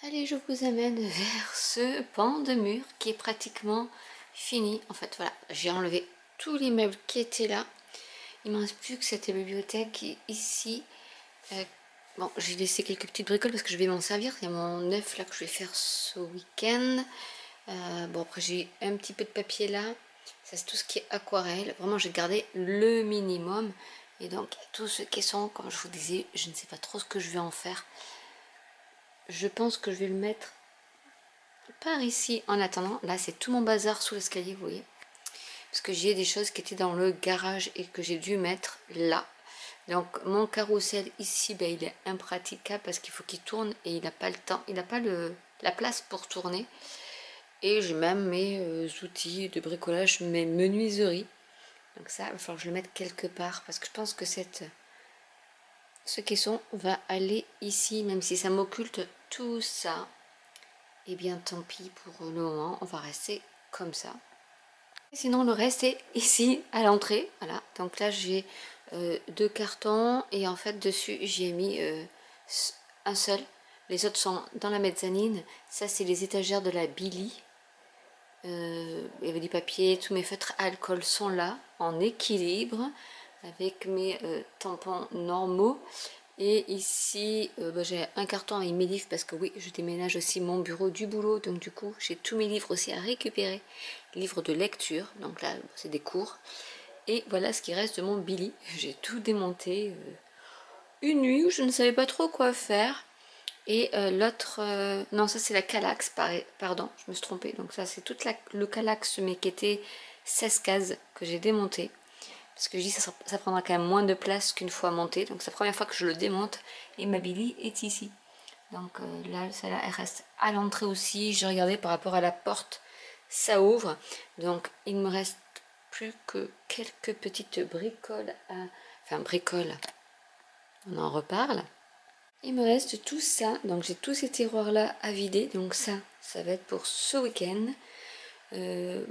Allez, je vous amène vers ce pan de mur qui est pratiquement fini. En fait, voilà, j'ai enlevé tous les meubles qui étaient là. Il ne me reste plus que cette bibliothèque ici. Bon, j'ai laissé quelques petites bricoles parce que je vais m'en servir. Il y a mon œuf là que je vais faire ce week-end. Bon, après j'ai un petit peu de papier là. Ça, c'est tout ce qui est aquarelle. Vraiment, j'ai gardé le minimum. Et donc, tous ceux qui sont, comme je vous disais, je ne sais pas trop ce que je vais en faire. Je pense que je vais le mettre par ici en attendant. Là, c'est tout mon bazar sous l'escalier, vous voyez. Parce que j'ai des choses qui étaient dans le garage et que j'ai dû mettre là. Donc, mon carrousel ici, ben, il est impraticable parce qu'il faut qu'il tourne et il n'a pas le temps, il n'a pas la place pour tourner. Et j'ai même mes outils de bricolage, mes menuiseries. Donc ça, il va falloir que je le mette quelque part parce que je pense que ce caisson va aller ici, même si ça m'occulte tout ça. Et bien tant pis pour le moment, on va rester comme ça. Et sinon le reste est ici à l'entrée, voilà. Donc là j'ai deux cartons et en fait dessus j'ai mis un seul. Les autres sont dans la mezzanine. Ça c'est les étagères de la Billy. Il y avait du papier, tous mes feutres à alcool sont là, en équilibre, avec mes tampons normaux. Et ici, j'ai un carton avec mes livres parce que oui, je déménage aussi mon bureau du boulot. Donc du coup, j'ai tous mes livres aussi à récupérer. Livres de lecture, donc là, c'est des cours. Et voilà ce qui reste de mon Billy. J'ai tout démonté une nuit où je ne savais pas trop quoi faire. Et l'autre, non, ça c'est la Kallax, pardon, je me suis trompée. Donc ça c'est toute le Kallax, mais qui était 16 cases que j'ai démonté. Parce que je dis ça prendra quand même moins de place qu'une fois monté. Donc c'est la première fois que je le démonte. Et ma Billy est ici. Donc là, celle-là, elle reste à l'entrée aussi. J'ai regardé par rapport à la porte, ça ouvre. Donc il me reste plus que quelques petites bricoles. Enfin bricoles, on en reparle. Il me reste tout ça. Donc j'ai tous ces tiroirs-là à vider. Donc ça va être pour ce week-end.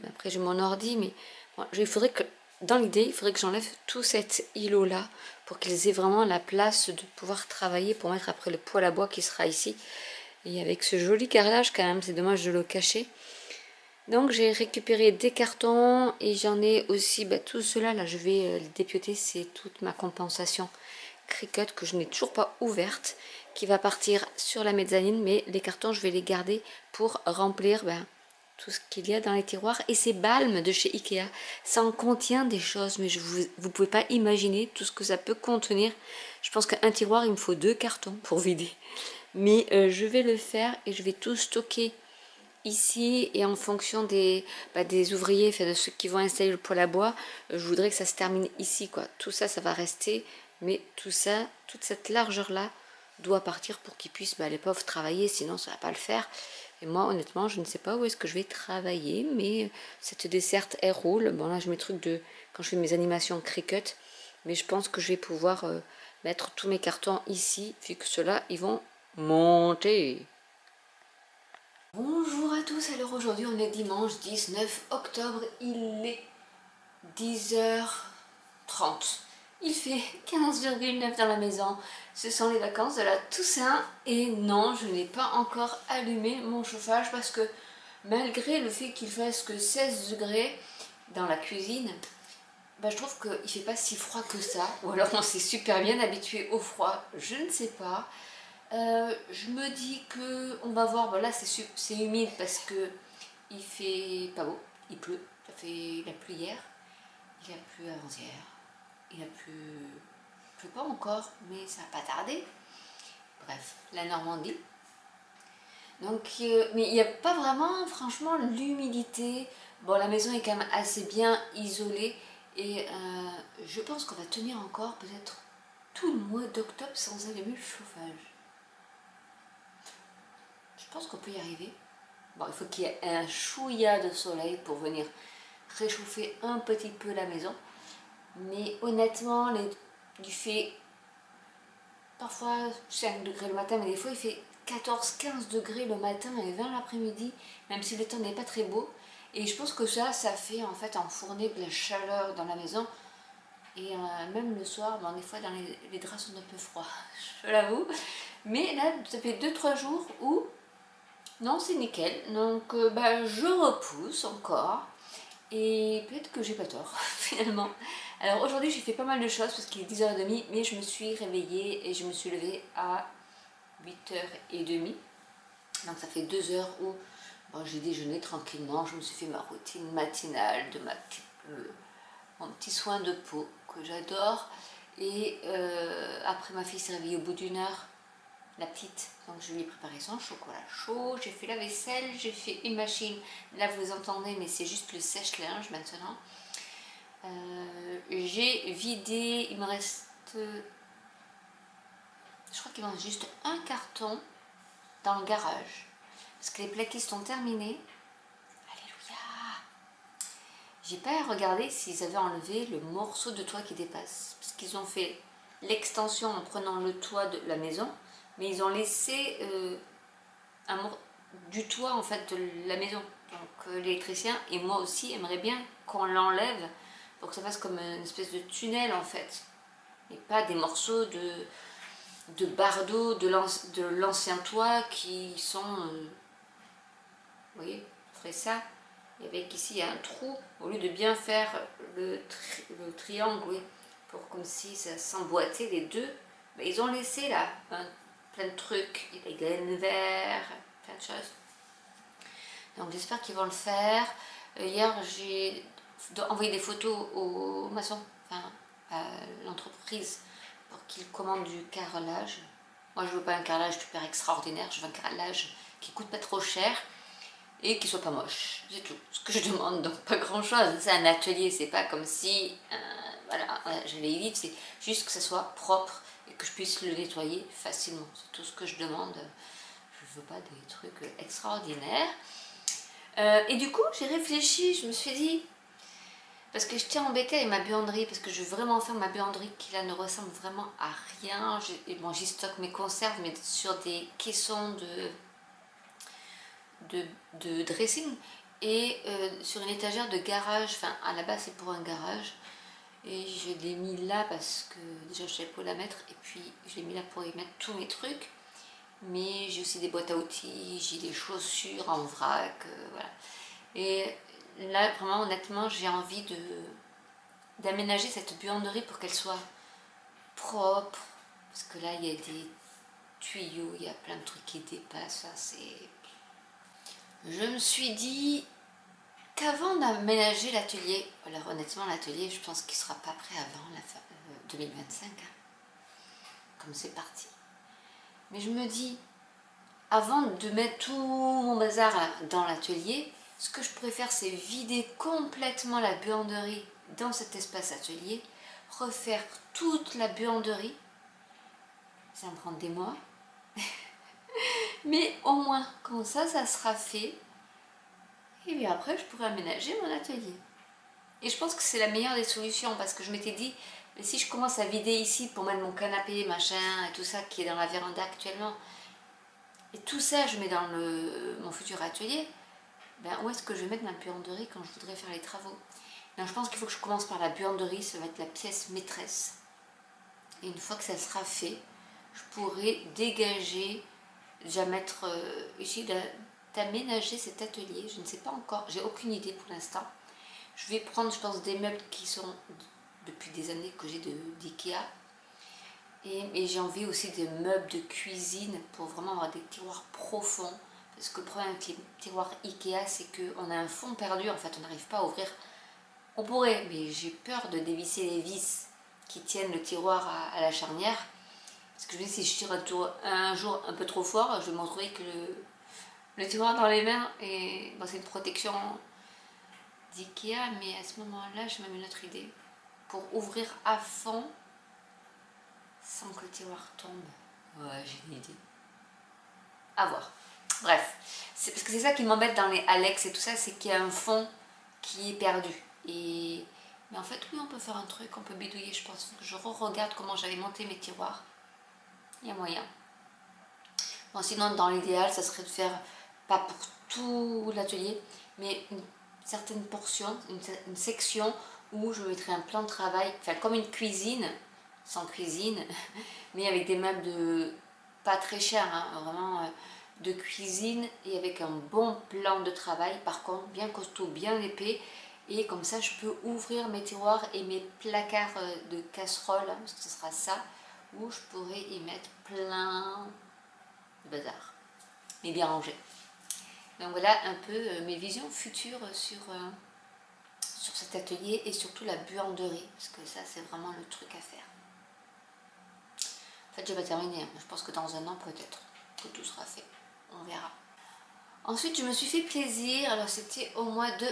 Après j'ai mon ordi, mais bon, il faudrait que... Dans l'idée, il faudrait que j'enlève tout cet îlot-là pour qu'ils aient vraiment la place de pouvoir travailler pour mettre après le poêle à bois qui sera ici. Et avec ce joli carrelage quand même, c'est dommage de le cacher. Donc j'ai récupéré des cartons et j'en ai aussi tout cela. Là, je vais le dépioter, c'est toute ma compensation Cricut que je n'ai toujours pas ouverte qui va partir sur la mezzanine. Mais les cartons, je vais les garder pour remplir... tout ce qu'il y a dans les tiroirs. Et ces balmes de chez Ikea, ça en contient des choses, mais vous pouvez pas imaginer tout ce que ça peut contenir. Je pense qu'un tiroir, il me faut 2 cartons pour vider. Mais je vais le faire et je vais tout stocker ici. Et en fonction des ouvriers, enfin, de ceux qui vont installer le poêle à bois, je voudrais que ça se termine ici, quoi. Tout ça, ça va rester. Mais tout ça, toute cette largeur-là doit partir pour qu'ils puissent, les pauvres, travailler. Sinon, ça va pas le faire. Et moi, honnêtement, je ne sais pas où est-ce que je vais travailler, mais cette desserte, elle roule. Bon, là, je mets trucs de... quand je fais mes animations Cricut, mais je pense que je vais pouvoir mettre tous mes cartons ici, vu que ceux-là, ils vont monter. Bonjour à tous, alors aujourd'hui, on est dimanche 19 octobre, il est 10h30. Il fait 15,9 dans la maison. Ce sont les vacances de la Toussaint. Et non, je n'ai pas encore allumé mon chauffage parce que malgré le fait qu'il fasse que 16 degrés dans la cuisine, je trouve qu'il ne fait pas si froid que ça. Ou alors on s'est super bien habitué au froid, je ne sais pas. Je me dis que on va voir. Bon, là c'est humide parce que il fait pas beau, il pleut. Il a plu hier, il a plu avant-hier. Il a plu pas encore, mais ça n'a pas tardé. Bref, la Normandie. Donc, mais il n'y a pas vraiment, franchement, l'humidité. Bon, la maison est quand même assez bien isolée. Et je pense qu'on va tenir encore peut-être tout le mois d'octobre sans allumer le chauffage. Je pense qu'on peut y arriver. Bon, il faut qu'il y ait un chouïa de soleil pour venir réchauffer un petit peu la maison. Mais honnêtement, du fait parfois 5 degrés le matin, mais des fois il fait 14-15 degrés le matin et 20 l'après-midi, même si le temps n'est pas très beau. Et je pense que ça fait en fait enfourner de la chaleur dans la maison. Et même le soir, des fois les draps sont un peu froids, je l'avoue. Mais là, ça fait 2-3 jours où Non, c'est nickel. Donc, bah, je repousse encore. Et peut-être que j'ai pas tort, finalement. Alors aujourd'hui, j'ai fait pas mal de choses parce qu'il est 10h30, mais je me suis réveillée et je me suis levée à 8h30. Donc ça fait 2 heures où bon, j'ai déjeuné tranquillement. Je me suis fait ma routine matinale de mon petit soin de peau que j'adore. Et après, ma fille s'est réveillée au bout d'une heure, la petite. Donc je lui ai préparé son chocolat chaud. J'ai fait la vaisselle, j'ai fait une machine. Là, vous entendez, mais c'est juste le sèche-linge maintenant. J'ai vidé, il me reste, je crois qu'il me reste juste un carton dans le garage. Parce que les plaquistes sont terminés. Alléluia! J'ai pas regardé s'ils avaient enlevé le morceau de toit qui dépasse. Parce qu'ils ont fait l'extension en prenant le toit de la maison. Mais ils ont laissé du toit en fait de la maison. Donc l'électricien et moi aussi aimerait bien qu'on l'enlève pour que ça fasse comme une espèce de tunnel en fait. Et pas des morceaux de bardeaux de l'ancien toit qui sont... vous voyez, on ferait ça. Et avec ici, il y a un trou. Au lieu de bien faire le triangle, oui, pour comme si ça s'emboîtait les deux, mais ils ont laissé là plein de trucs. Il y a des graines vertes, plein de choses. Donc j'espère qu'ils vont le faire. Hier, j'ai envoyé des photos aux maçons, enfin à l'entreprise, pour qu'ils commandent du carrelage. Moi, je veux pas un carrelage super extraordinaire, je veux un carrelage qui coûte pas trop cher et qui soit pas moche. C'est tout ce que je demande, donc pas grand chose. C'est un atelier, c'est pas comme si voilà, j'allais y vivre, c'est juste que ça soit propre et que je puisse le nettoyer facilement. C'est tout ce que je demande. Je veux pas des trucs extraordinaires. Et du coup, j'ai réfléchi, je me suis dit, parce que j'étais embêtée avec ma buanderie, parce que je veux vraiment faire ma buanderie qui là ne ressemble vraiment à rien. Bon, j'y stocke mes conserves, mais sur des caissons de dressing et sur une étagère de garage. Enfin, à la base, c'est pour un garage. Et je l'ai mis là parce que déjà je savais pas où la mettre, et puis je l'ai mis là pour y mettre tous mes trucs. Mais j'ai aussi des boîtes à outils, j'ai des chaussures en vrac, voilà. Et là, vraiment, honnêtement, j'ai envie d'aménager cette buanderie pour qu'elle soit propre. Parce que là, il y a des tuyaux, il y a plein de trucs qui dépassent. Ça, c'est... Je me suis dit qu'avant d'aménager l'atelier, alors honnêtement, l'atelier, je pense qu'il ne sera pas prêt avant la fin 2025, hein, comme c'est parti. Mais je me dis, avant de mettre tout mon bazar dans l'atelier, ce que je pourrais faire, c'est vider complètement la buanderie dans cet espace atelier, refaire toute la buanderie. Ça va me prendre des mois. Mais au moins, comme ça sera fait. Et bien après, je pourrais aménager mon atelier. Et je pense que c'est la meilleure des solutions, parce que je m'étais dit, mais si je commence à vider ici pour mettre mon canapé, machin, et tout ça qui est dans la véranda actuellement, et tout ça je mets dans mon futur atelier, ben où est-ce que je vais mettre ma buanderie quand je voudrais faire les travaux? Donc je pense qu'il faut que je commence par la buanderie, ça va être la pièce maîtresse. Et une fois que ça sera fait, je pourrai dégager, déjà mettre ici, d'aménager cet atelier. Je ne sais pas encore, j'ai aucune idée pour l'instant. Je vais prendre, je pense, des meubles qui sont depuis des années que j'ai d'IKEA. Et j'ai envie aussi des meubles de cuisine pour vraiment avoir des tiroirs profonds. Parce que le problème avec les tiroirs Ikea, c'est qu'on a un fond perdu, en fait, on n'arrive pas à ouvrir. On pourrait, mais j'ai peur de dévisser les vis qui tiennent le tiroir à la charnière. Parce que je me dis, si je tire un jour un peu trop fort, je vais me retrouver que le tiroir dans les mains. Et bon, c'est une protection d'IKEA, mais à ce moment-là, j'ai même une autre idée. Pour ouvrir à fond, sans que le tiroir tombe. Ouais, j'ai une idée. À voir. Bref, parce que c'est ça qui m'embête dans les Alex et tout ça, c'est qu'il y a un fond qui est perdu. Mais en fait, oui, on peut faire un truc, on peut bidouiller, je pense. Faut que je regarde comment j'avais monté mes tiroirs. Il y a moyen. Bon, sinon, dans l'idéal, ça serait de faire, pas pour tout l'atelier, mais une certaine portion, une section où je mettrais un plan de travail, enfin comme une cuisine, sans cuisine, mais avec des meubles pas très chers, hein, vraiment de cuisine et avec un bon plan de travail, par contre bien costaud, bien épais, et comme ça je peux ouvrir mes tiroirs et mes placards de casseroles, hein, parce que ce sera ça, où je pourrais y mettre plein de bazar, mais bien rangé. Donc voilà un peu mes visions futures sur cet atelier et surtout la buanderie, parce que ça c'est vraiment le truc à faire. En fait, j'ai pas terminé, hein. Je pense que dans un an peut-être que tout sera fait, on verra. Ensuite, je me suis fait plaisir, alors c'était au mois de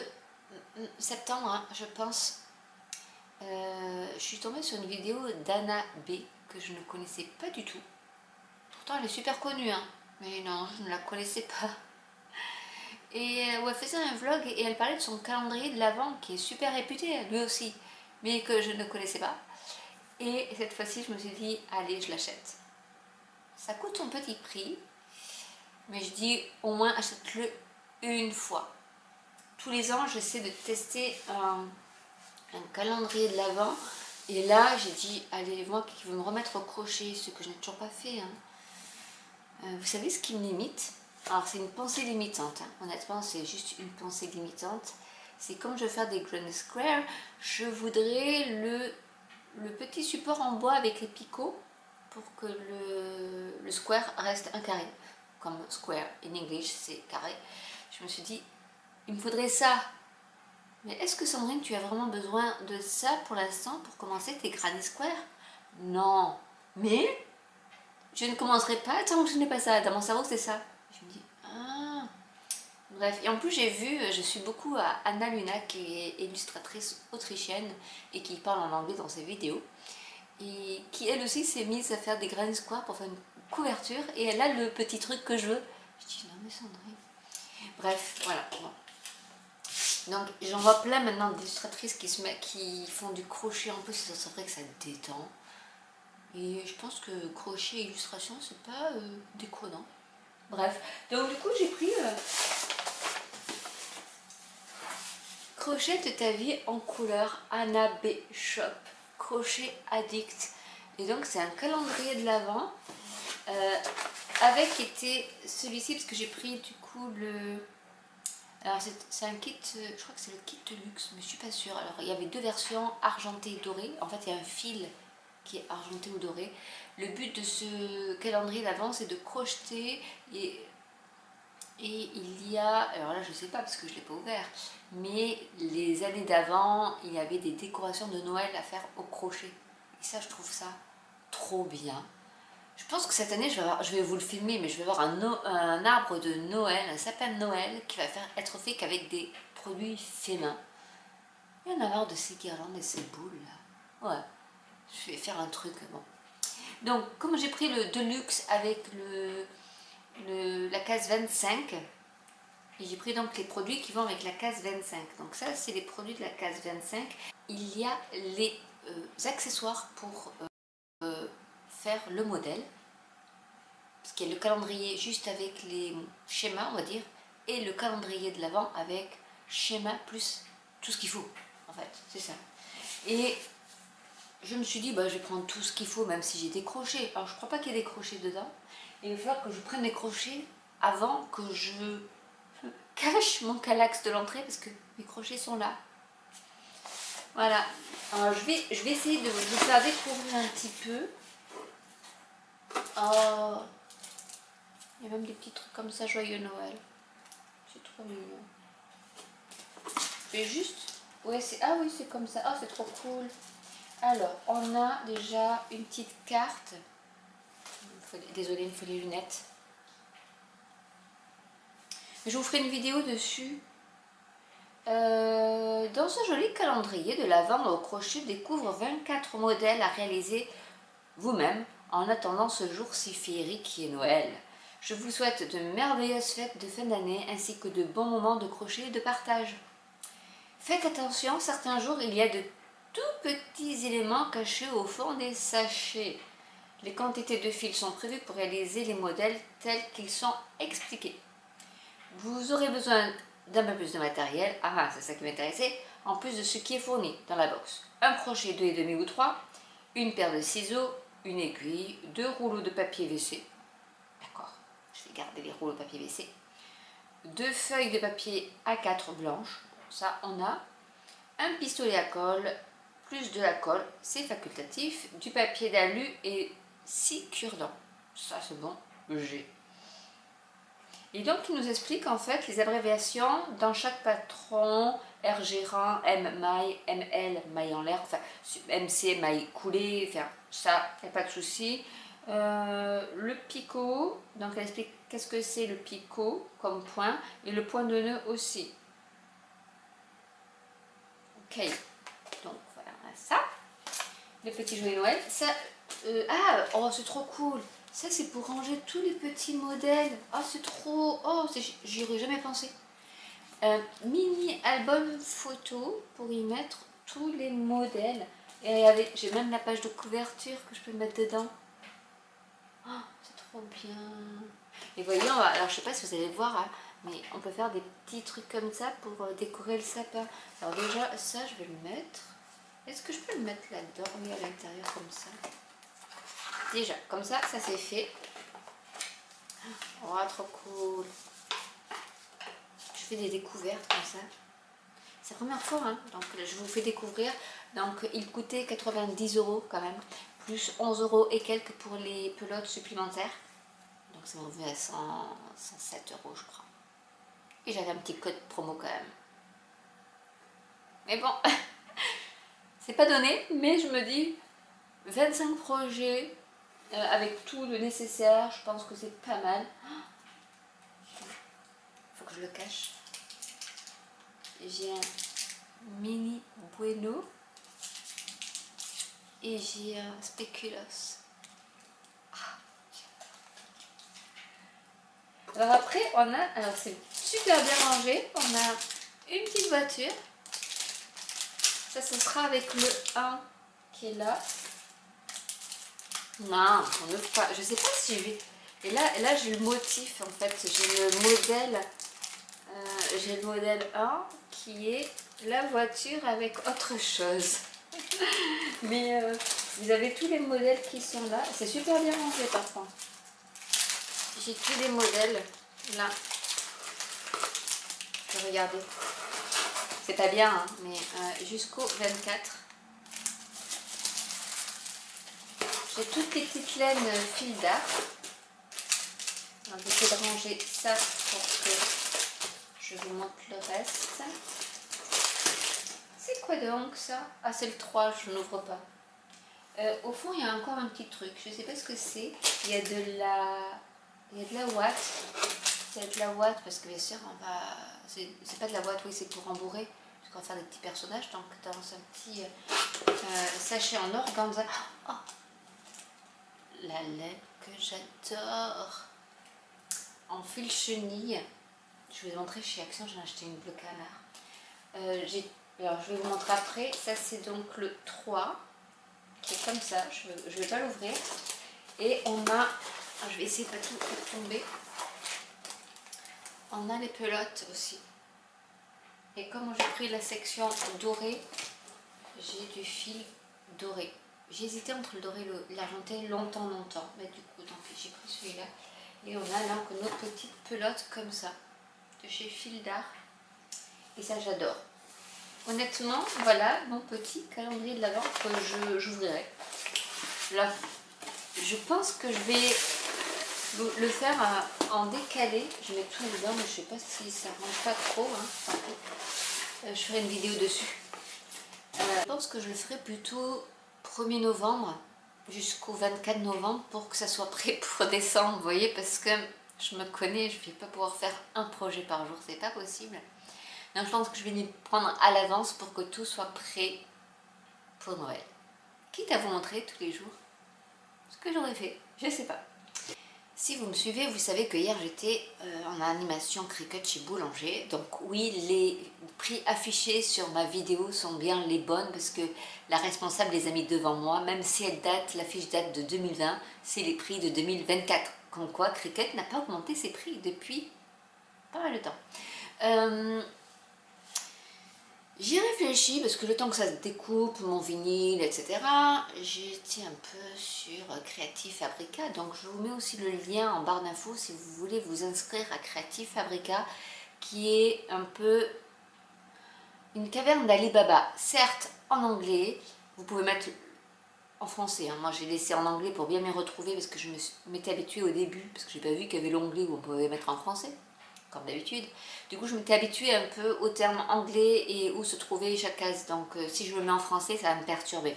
septembre, hein, je pense. Je suis tombée sur une vidéo d'Anna B, que je ne connaissais pas du tout. Pourtant, elle est super connue, hein, mais non, je ne la connaissais pas. Et où elle faisait un vlog et elle parlait de son calendrier de l'Avent, qui est super réputé, lui aussi, mais que je ne connaissais pas. Et cette fois-ci, je me suis dit, allez, je l'achète. Ça coûte son petit prix, mais je dis, au moins, achète-le une fois. Tous les ans, j'essaie de tester un calendrier de l'Avent. Et là, j'ai dit, allez, moi qui veux me remettre au crochet, ce que je n'ai toujours pas fait. Hein. Vous savez ce qui me limite? Alors, c'est une pensée limitante. Hein. Honnêtement, c'est juste une pensée limitante. C'est comme je veux faire des Granny Square, je voudrais le petit support en bois avec les picots pour que le square reste un carré. Comme square in English, c'est carré. Je me suis dit, il me faudrait ça. Mais est-ce que Sandrine, tu as vraiment besoin de ça pour l'instant pour commencer tes Granny Square? Non. Mais je ne commencerai pas tant que je n'ai pas ça. Dans mon cerveau, c'est ça. Je me dis, ah. Bref, et en plus j'ai vu, je suis beaucoup à Anna Luna qui est illustratrice autrichienne et qui parle en anglais dans ses vidéos. Et qui elle aussi s'est mise à faire des Granny Square pour faire une couverture. Et elle a le petit truc que je veux. Je dis, non mais Sandrine. Bref, voilà. Bon. Donc j'en vois plein maintenant d'illustratrices qui font du crochet en plus, c'est vrai que ça détend. Et je pense que crochet et illustration, c'est pas déconnant. Bref, donc du coup j'ai pris Crochet de ta vie en couleur, Anna B Shop, crochet addict. Et donc c'est un calendrier de l'Avent avec était celui-ci parce que j'ai pris du coup le... Alors c'est un kit, je crois que c'est le kit de luxe, mais je suis pas sûre. Alors il y avait deux versions, argentée et dorée. En fait il y a un fil qui est argenté ou doré. Le but de ce calendrier d'Avent c'est de crocheter et il y a, alors là je sais pas parce que je l'ai pas ouvert, mais les années d'avant il y avait des décorations de Noël à faire au crochet. Et ça je trouve ça trop bien. Je pense que cette année, je vais vous le filmer, mais je vais avoir un arbre de Noël, un sapin de Noël qui va être fait qu'avec des produits faits main. Il y en a marre de ces guirlandes et ces boules là. Ouais, je vais faire un truc, bon. Donc, comme j'ai pris le Deluxe avec la case 25, et j'ai pris donc les produits qui vont avec la case 25. Donc ça, c'est les produits de la case 25. Il y a les accessoires pour faire le modèle. Parce qu'il y a le calendrier juste avec les schémas, on va dire, et le calendrier de l'Avent avec schéma plus tout ce qu'il faut, en fait, c'est ça. Et je me suis dit, bah, je vais prendre tout ce qu'il faut, même si j'ai des crochets. Alors, je ne crois pas qu'il y ait des crochets dedans. Et il va falloir que je prenne les crochets avant que je cache mon calax de l'entrée, parce que mes crochets sont là. Voilà. Alors, je vais essayer de vous faire découvrir un petit peu. Oh. Il y a même des petits trucs comme ça, joyeux Noël. C'est trop mignon. Je vais juste... Ouais, ah oui, c'est comme ça. Ah, c'est trop cool. Alors, on a déjà une petite carte. Désolée, il me faut les lunettes. Je vous ferai une vidéo dessus. Dans ce joli calendrier de l'Avent au crochet, découvre 24 modèles à réaliser vous-même en attendant ce jour si féerique qui est Noël. Je vous souhaite de merveilleuses fêtes de fin d'année ainsi que de bons moments de crochet et de partage. Faites attention, certains jours il y a de tout petits éléments cachés au fond des sachets. Les quantités de fils sont prévues pour réaliser les modèles tels qu'ils sont expliqués. Vous aurez besoin d'un peu plus de matériel, c'est ça qui m'intéressait, en plus de ce qui est fourni dans la box. Un crochet 2,5 ou 3, une paire de ciseaux, une aiguille, 2 rouleaux de papier WC. D'accord, je vais j'ai gardé les rouleaux papier WC. 2 feuilles de papier A4 blanches, ça on a. Un pistolet à colle, plus de la colle, c'est facultatif. Du papier d'alu et 6 cure-dents. Ça c'est bon, j'ai. Et donc il nous explique en fait les abréviations dans chaque patron, RG rang, M maille, ML maille en l'air, enfin MC maille coulée, enfin ça, il n'y a pas de souci. Le picot, donc elle explique qu'est-ce que c'est le picot comme point, et le point de nœud aussi. Ok, donc voilà, on a ça. Les petits jouets Noël, ça, oh c'est trop cool. Ça c'est pour ranger tous les petits modèles. Oh c'est trop, oh j'y aurais jamais pensé. Mini album photo pour y mettre tous les modèles. Et regardez, j'ai même la page de couverture que je peux mettre dedans. Oh, c'est trop bien. Et voyez, alors je sais pas si vous allez voir, hein, mais on peut faire des petits trucs comme ça pour décorer le sapin. Alors déjà, ça je vais le mettre. Est-ce que je peux le mettre là-dedans, oui, à l'intérieur comme ça? Déjà, comme ça, ça c'est fait. Oh, trop cool. Je fais des découvertes comme ça. C'est la première fois, hein, donc je vous fais découvrir. Donc il coûtait 90 € quand même, plus 11 € et quelques pour les pelotes supplémentaires. Donc ça m'en revient à 107 € je crois. Et j'avais un petit code promo quand même. Mais bon, c'est pas donné, mais je me dis 25 projets avec tout le nécessaire, je pense que c'est pas mal. Faut que je le cache. J'ai un mini bueno et j'ai un spéculoos. Alors après on a, alors c'est super bien rangé, on a une petite voiture. Ça ce sera avec le 1 qui est là. Non, on n'ouvre pas. Je sais pas si je vais. Et là j'ai le motif en fait. J'ai le modèle 1 qui est la voiture avec autre chose. Mais vous avez tous les modèles qui sont là. C'est super bien rangé par contre. J'ai tous les modèles là. Regardez. C'est pas bien, hein, mais jusqu'au 24. J'ai toutes les petites laines fil d'art. Je vais essayer de ranger ça pour que je vous montre le reste. C'est quoi donc ça? Ah, c'est le 3, je n'ouvre pas. Au fond, il y a encore un petit truc. Je ne sais pas ce que c'est. Il y a de la ouate. Il y a de la ouate parce que bien sûr, on va. C'est pas de la ouate, oui, c'est pour rembourrer. Parce qu'on va faire des petits personnages. Donc, dans un petit sachet en organza. Oh, la laine que j'adore. En fil chenille. Je vais vous montrer chez Action, j'en ai acheté une bleu canard. Alors je vais vous montrer après. Ça c'est donc le 3 qui est comme ça. Je ne vais pas l'ouvrir. Et on a, alors, je vais essayer de pas tout tomber. On a les pelotes aussi. Et comme j'ai pris la section dorée, j'ai du fil doré. J'ai hésité entre le doré et l'argenté longtemps. Mais du coup, donc j'ai pris celui-là. Et on a là nos petites pelotes comme ça. De chez Fil d'Art. Et ça j'adore. Honnêtement, voilà mon petit calendrier de l'Avent que j'ouvrirai. Là, je pense que je vais le faire en décalé. Je vais mettre tout dedans, mais je sais pas si ça range pas trop. Hein. Je ferai une vidéo dessus. Je pense que je le ferai plutôt 1er novembre jusqu'au 24 novembre pour que ça soit prêt pour décembre. Vous voyez, parce que je me connais, je ne vais pas pouvoir faire un projet par jour, c'est pas possible. Donc je pense que je vais m'y prendre à l'avance pour que tout soit prêt pour Noël. Quitte à vous montrer tous les jours ce que j'aurais fait, je sais pas. Si vous me suivez, vous savez que hier j'étais en animation Cricut chez Boulanger. Donc oui, les prix affichés sur ma vidéo sont bien les bonnes parce que la responsable les a mis devant moi. Même si elle date, la fiche date de 2020, c'est les prix de 2024. Comme quoi, Cricut n'a pas augmenté ses prix depuis pas mal de temps. J'y ai réfléchi parce que le temps que ça se découpe, mon vinyle, etc., j'étais un peu sur Creative Fabrica. Donc je vous mets aussi le lien en barre d'infos si vous voulez vous inscrire à Creative Fabrica, qui est un peu une caverne d'Ali Baba. Certes en anglais, vous pouvez mettre en français. Hein. Moi j'ai laissé en anglais pour bien m'y retrouver parce que je m'étais habituée au début, parce que j'ai pas vu qu'il y avait l'onglet où on pouvait mettre en français, comme d'habitude. Du coup, je m'étais habituée un peu aux termes anglais et où se trouvait chaque case. Donc, si je me mets en français, ça va me perturber.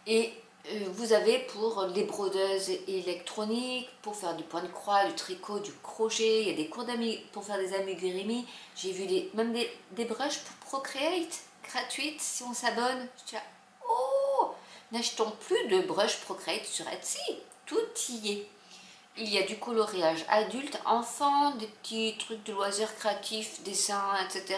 Et vous avez pour les brodeuses électroniques, pour faire du point de croix, du tricot, du crochet. Il y a des cours pour faire des amigurumi. J'ai vu même des brushes pour Procreate, gratuites, si on s'abonne. Je dis, oh, n'achetons plus de brushes Procreate sur Etsy. Tout y est. Il y a du coloriage adulte, enfant, des petits trucs de loisirs créatifs, dessins, etc.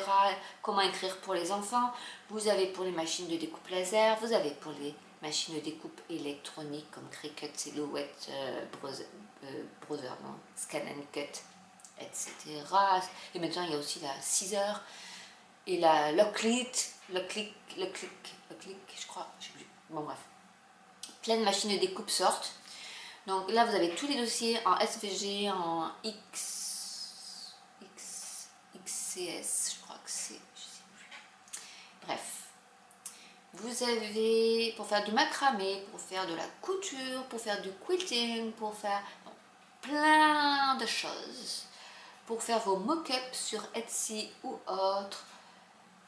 Comment écrire pour les enfants. Vous avez pour les machines de découpe laser, vous avez pour les machines de découpe électronique comme Cricut, Silhouette, Brother, non, Scan and Cut, etc. Et maintenant il y a aussi la Scissor et la Locklit, je crois, je sais plus. Bon bref, plein de machines de découpe sortent. Donc là, vous avez tous les dossiers en SVG, en XCS, je crois que c'est, je sais plus. Bref, vous avez pour faire du macramé, pour faire de la couture, pour faire du quilting, pour faire plein de choses. Pour faire vos mock-ups sur Etsy ou autre.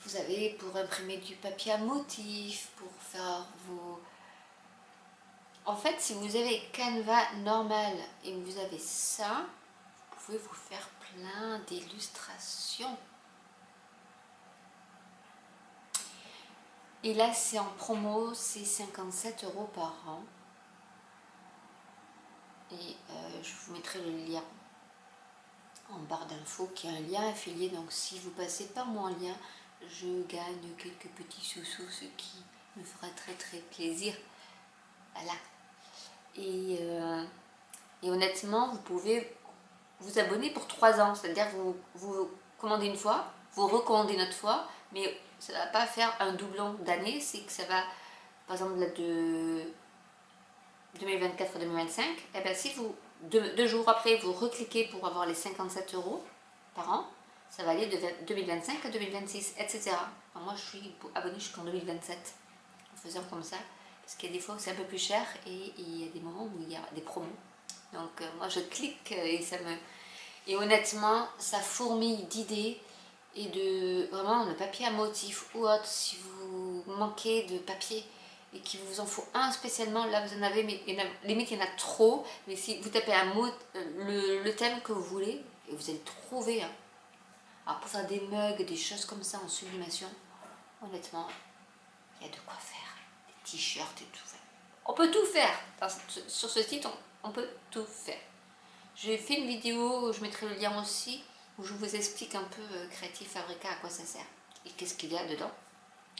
Vous avez pour imprimer du papier à motifs, pour faire vos... En fait, si vous avez Canva normal et que vous avez ça, vous pouvez vous faire plein d'illustrations. Et là, c'est en promo, c'est 57 € par an. Et je vous mettrai le lien en barre d'infos, qui est un lien affilié. Donc, si vous passez par mon lien, je gagne quelques petits sous-sous, ce qui me fera très très plaisir. Voilà. Et honnêtement, vous pouvez vous abonner pour 3 ans, c'est-à-dire vous commandez une fois, vous recommandez une autre fois, mais ça ne va pas faire un doublon d'année, c'est que ça va, par exemple, là, de 2024 à 2025, et bien si vous, 2 jours après, vous recliquez pour avoir les 57 € par an, ça va aller de 2025 à 2026, etc. Enfin, moi, je suis abonnée jusqu'en 2027, en faisant comme ça, parce qu'il y a des fois où c'est un peu plus cher, et il y a des moments où il y a des promos. Donc moi je clique et ça me... Et honnêtement, ça fourmille d'idées et de vraiment de papier à motif ou autre. Si vous manquez de papier et qu'il vous en faut un spécialement, là vous en avez, mais limite il y en a trop. Mais si vous tapez un mot, le thème que vous voulez, et vous allez trouver. Hein. Alors pour faire des mugs, des choses comme ça en sublimation, honnêtement, il y a de quoi faire. Des t-shirts et tout. On peut tout faire. Sur ce site, on peut tout faire. J'ai fait une vidéo, je mettrai le lien aussi, où je vous explique un peu Creative Fabrica, à quoi ça sert et qu'est-ce qu'il y a dedans.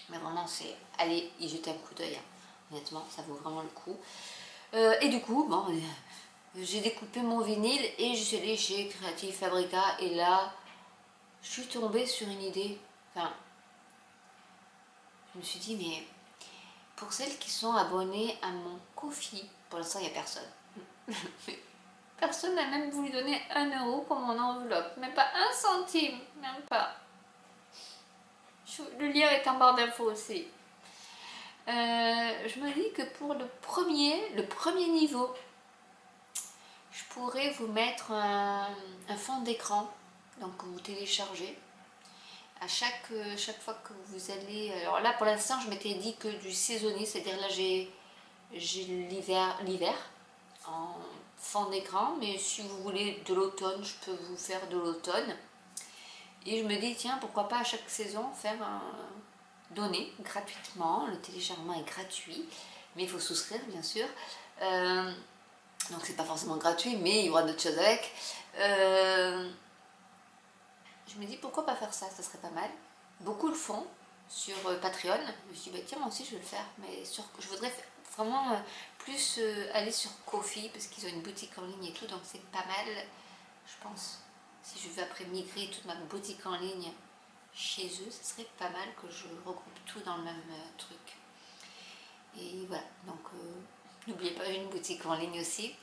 Mais vraiment, c'est allez y jeter un coup d'œil. Hein. Honnêtement, ça vaut vraiment le coup. Et du coup, bon, j'ai découpé mon vinyle et je suis allée chez Creative Fabrica. Et là, je suis tombée sur une idée. Enfin, je me suis dit, mais pour celles qui sont abonnées à mon Ko-fi, pour l'instant, il n'y a personne. Personne n'a même voulu donner 1 € pour mon enveloppe. Même pas 1 centime. Même pas. Le lien est en barre d'infos aussi. Je me dis que pour le premier niveau, je pourrais vous mettre un fond d'écran. Donc vous téléchargez. À chaque fois que vous allez... Alors là, pour l'instant, je m'étais dit que du saisonnier. C'est-à-dire là, j'ai l'hiver en fond d'écran, mais si vous voulez de l'automne, je peux vous faire de l'automne. Et je me dis, tiens, pourquoi pas à chaque saison faire donner gratuitement, le téléchargement est gratuit, mais il faut souscrire bien sûr. Donc c'est pas forcément gratuit, mais il y aura d'autres choses avec. Je me dis, pourquoi pas faire ça, ça serait pas mal. Beaucoup le font sur Patreon. Je me suis dit, bah, tiens, moi aussi je vais le faire, mais je voudrais vraiment plus aller sur Ko-fi parce qu'ils ont une boutique en ligne et tout, donc c'est pas mal, je pense. Si je veux après migrer toute ma boutique en ligne, chez eux, ce serait pas mal que je regroupe tout dans le même truc. Et voilà, donc n'oubliez pas, une boutique en ligne aussi.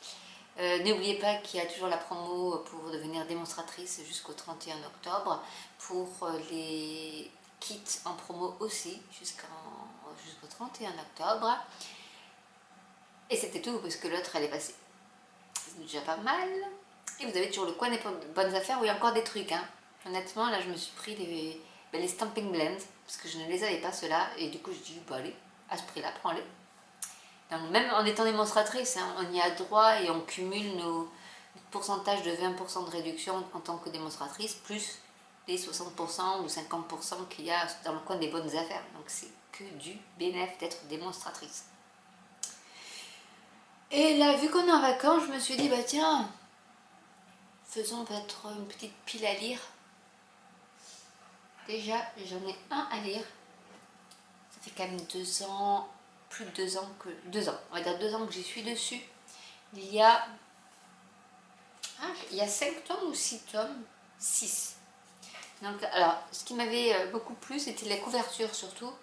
N'oubliez pas qu'il y a toujours la promo pour devenir démonstratrice jusqu'au 31 octobre, pour les kits en promo aussi jusqu'au 31 octobre. Et c'était tout, parce que l'autre elle est passée. C'est déjà pas mal. Et vous avez toujours le coin des bonnes affaires où il y a encore des trucs. Hein. Honnêtement, là je me suis pris les Stamping Blends, parce que je ne les avais pas ceux-là, et du coup je dis, bah allez, à ce prix-là, prends-les. Donc même en étant démonstratrice, hein, on y a droit et on cumule nos pourcentages de 20% de réduction en tant que démonstratrice, plus les 60% ou 50% qu'il y a dans le coin des bonnes affaires. Donc c'est que du bénéfice d'être démonstratrice. Et là, vu qu'on est en vacances, je me suis dit, bah tiens, faisons peut-être une petite pile à lire. Déjà, j'en ai un à lire. Ça fait quand même 2 ans, plus de 2 ans que... 2 ans, on va dire 2 ans que j'y suis dessus. Il y a 5 tomes ou 6 tomes 6. Donc, alors, ce qui m'avait beaucoup plu, c'était la couverture surtout.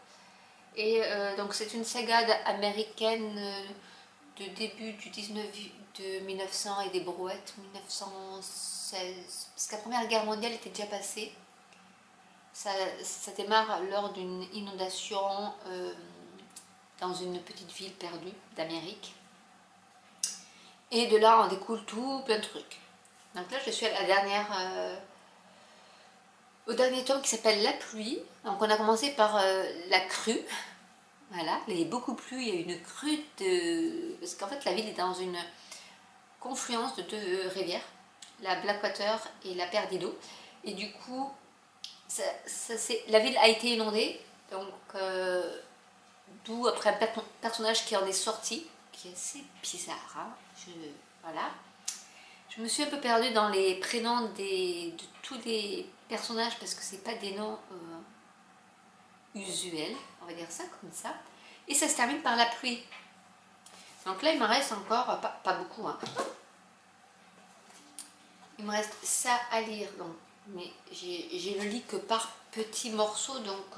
Et donc, c'est une saga américaine de début du 1900 et des brouettes 1916. Parce que la Première Guerre mondiale était déjà passée. Ça démarre lors d'une inondation dans une petite ville perdue d'Amérique. Et de là, on découle tout plein de trucs. Donc là, je suis à la dernière... au dernier tome qui s'appelle La pluie. Donc on a commencé par la crue. Voilà, il y a beaucoup plu, il y a une crue de... Parce qu'en fait, la ville est dans une confluence de 2 rivières, la Blackwater et la Perdido. Et du coup, la ville a été inondée, donc d'où après un personnage qui en est sorti, qui est assez bizarre. Hein. Voilà. Je me suis un peu perdue dans les prénoms de tous les personnages parce que c'est pas des noms usuels, on va dire ça comme ça. Et ça se termine par la pluie. Donc là, il me reste encore, pas beaucoup, hein. Il me reste ça à lire, donc, mais j'ai le lis que par petits morceaux, donc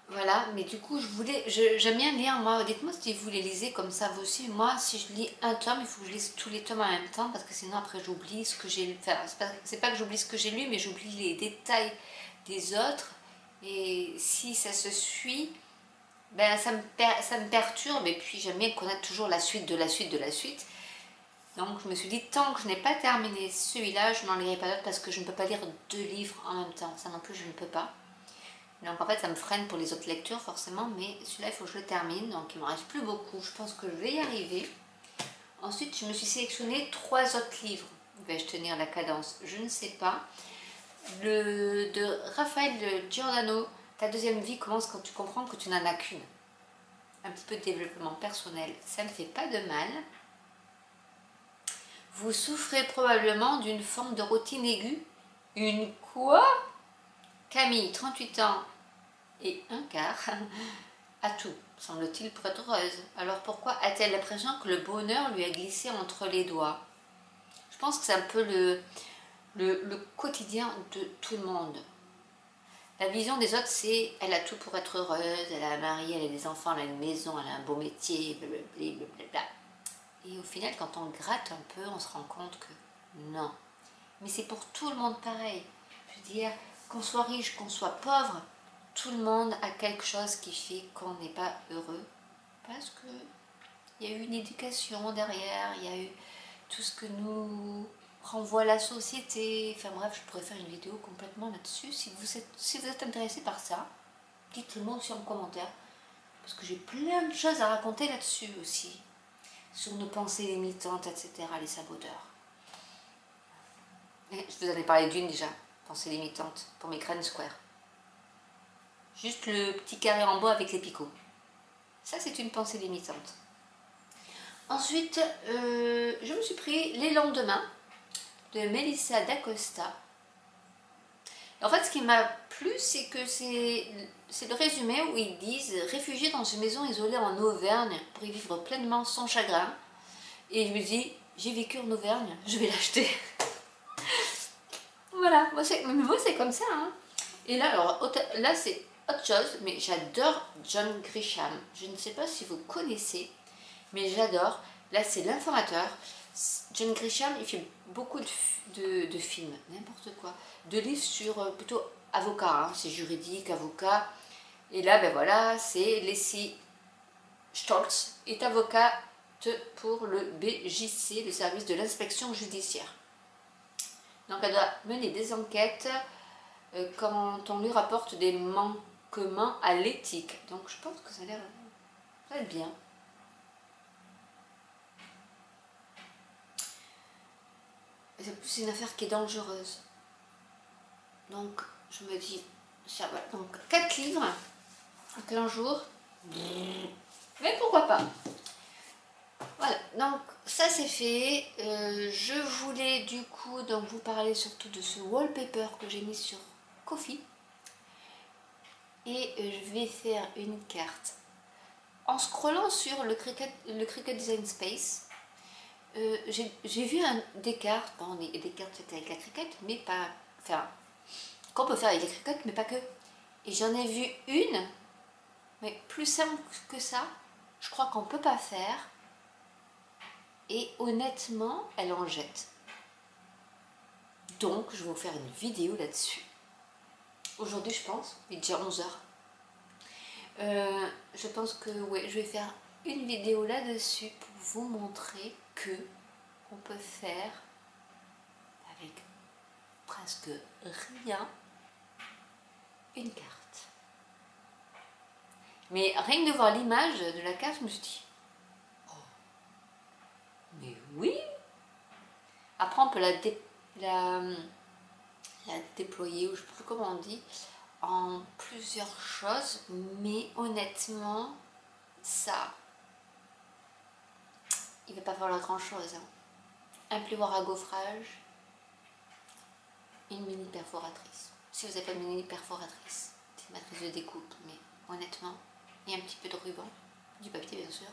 voilà. Mais du coup, j'aime bien lire, moi. Dites-moi si vous les lisez comme ça vous aussi. Moi, si je lis un tome, il faut que je lise tous les tomes en même temps, parce que sinon après j'oublie ce que j'ai lu. Enfin, c'est pas que j'oublie ce que j'ai lu, mais j'oublie les détails des autres. Et si ça se suit, ben ça me perturbe, et puis j'aime bien connaître toujours la suite de la suite de la suite. Donc je me suis dit, tant que je n'ai pas terminé celui-là, je n'en lirai pas d'autres, parce que je ne peux pas lire 2 livres en même temps. Ça non plus, je ne peux pas. Donc en fait, ça me freine pour les autres lectures forcément, mais celui-là, il faut que je le termine. Donc il ne me reste plus beaucoup, je pense que je vais y arriver. Ensuite, je me suis sélectionné 3 autres livres. Vais-je tenir la cadence? Je ne sais pas. De Raphaël Giordano, Ta deuxième vie commence quand tu comprends que tu n'en as qu'une. Un petit peu de développement personnel, ça ne fait pas de mal. Vous souffrez probablement d'une forme de routine aiguë. Une quoi? Camille, 38 ans et un quart, a tout, semble-t-il, pour être heureuse. Alors pourquoi a-t-elle l'impression que le bonheur lui a glissé entre les doigts? Je pense que c'est un peu le quotidien de tout le monde. La vision des autres, c'est elle a tout pour être heureuse, elle a un mari, elle a des enfants, elle a une maison, elle a un beau métier, blablabla. Et au final, quand on gratte un peu, on se rend compte que non. Mais c'est pour tout le monde pareil. Je veux dire, qu'on soit riche, qu'on soit pauvre, tout le monde a quelque chose qui fait qu'on n'est pas heureux. Parce que il y a eu une éducation derrière, il y a eu tout ce que nous renvoie la société. Enfin bref, je pourrais faire une vidéo complètement là-dessus. Si vous êtes intéressé par ça, dites-le moi aussi en commentaire. Parce que j'ai plein de choses à raconter là-dessus aussi. Sur nos pensées limitantes, etc., les saboteurs. Et je vous en ai parlé d'une déjà, pensée limitante, pour mes crânes squares. Juste le petit carré en bois avec les picots. Ça, c'est une pensée limitante. Ensuite, je me suis pris Les lendemains de Melissa d'Acosta. En fait, ce qui m'a plu, c'est que c'est le résumé où ils disent « Réfugié dans une maison isolée en Auvergne pour y vivre pleinement sans chagrin ». Et je me dis « J'ai vécu en Auvergne, je vais l'acheter ». voilà, moi c'est comme ça. Hein. Et là, alors, là c'est autre chose, mais j'adore John Grisham. Je ne sais pas si vous connaissez, mais j'adore. Là, c'est l'informateur. John Grisham, il fait beaucoup de films, n'importe quoi. De livres sur plutôt avocat, hein, c'est juridique, avocat. Et là, ben voilà, c'est Leslie Stoltz, est avocate pour le BJC, le service de l'inspection judiciaire. Donc, elle doit mener des enquêtes quand on lui rapporte des manquements à l'éthique. Donc, je pense que ça a l'air très bien. C'est une affaire qui est dangereuse. Donc, je me dis, ça va. Donc, 4 livres, 15 jours. Mais pourquoi pas? Voilà, donc ça c'est fait. Je voulais du coup donc vous parler surtout de ce wallpaper que j'ai mis sur Ko-fi. Et je vais faire une carte. En scrollant sur le Cricut Design Space, j'ai vu des cartes, bon, des cartes faites avec la Cricut, mais pas, enfin, qu'on peut faire avec la Cricut, mais pas que. Et j'en ai vu une, mais plus simple que ça, je crois qu'on ne peut pas faire. Et honnêtement, elle en jette. Donc, je vais vous faire une vidéo là-dessus. Aujourd'hui, je pense, il est déjà 11 h. Je pense que ouais, je vais faire une vidéo là-dessus pour vous montrer que on peut faire avec presque rien une carte. Mais rien que de voir l'image de la carte, je me suis dit, oh, mais oui. Après, on peut la déployer, ou je ne sais plus comment on dit, en plusieurs choses, mais honnêtement, ça, il ne va pas falloir grand chose. Hein. Un plioir à gaufrage, une mini perforatrice. Si vous n'avez pas de mini perforatrice, c'est une matrice de découpe, mais honnêtement, et un petit peu de ruban, du papier bien sûr,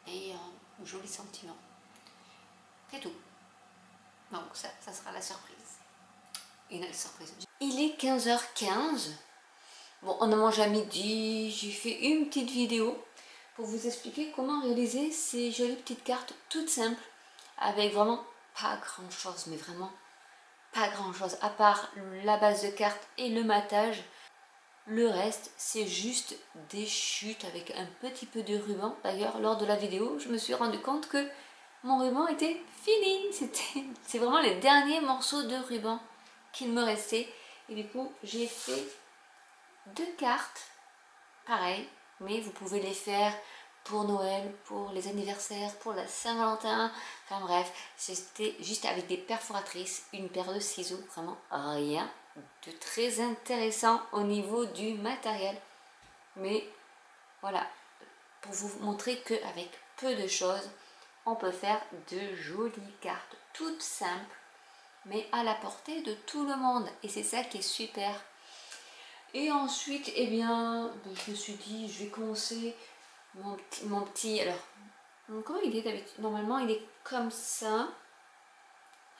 et un joli sentiment. C'est tout. Donc ça sera la surprise. Une surprise. Il est 15h15. Bon, on a mangé à midi. J'ai fait une petite vidéo pour vous expliquer comment réaliser ces jolies petites cartes toutes simples avec vraiment pas grand chose, mais vraiment pas grand chose à part la base de cartes et le matage. Le reste, c'est juste des chutes avec un petit peu de ruban. D'ailleurs, lors de la vidéo, je me suis rendu compte que mon ruban était fini. C'est vraiment les derniers morceaux de ruban qu'il me restait. Et du coup, j'ai fait 2 cartes, pareil, mais vous pouvez les faire pour Noël, pour les anniversaires, pour la Saint-Valentin. Enfin bref, c'était juste avec des perforatrices, une paire de ciseaux, vraiment rien de très intéressant au niveau du matériel. Mais voilà, pour vous montrer qu'avec peu de choses, on peut faire de jolies cartes toutes simples, mais à la portée de tout le monde. Et c'est ça qui est super. Et ensuite, eh bien, je me suis dit, je vais commencer mon petit... Alors, comment il est d'habitude? Normalement, il est comme ça.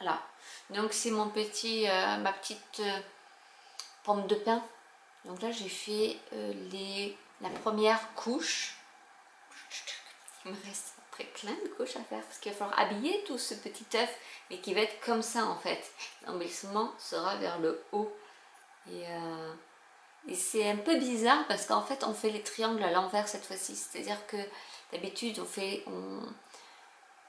Voilà. Donc, c'est mon petit, ma petite pomme de pain. Donc là, j'ai fait la première couche. Il me reste après plein de couches à faire parce qu'il va falloir habiller tout ce petit œuf, mais qui va être comme ça en fait. L'embellissement sera vers le haut. Et c'est un peu bizarre parce qu'en fait, on fait les triangles à l'envers cette fois-ci. C'est-à-dire que d'habitude,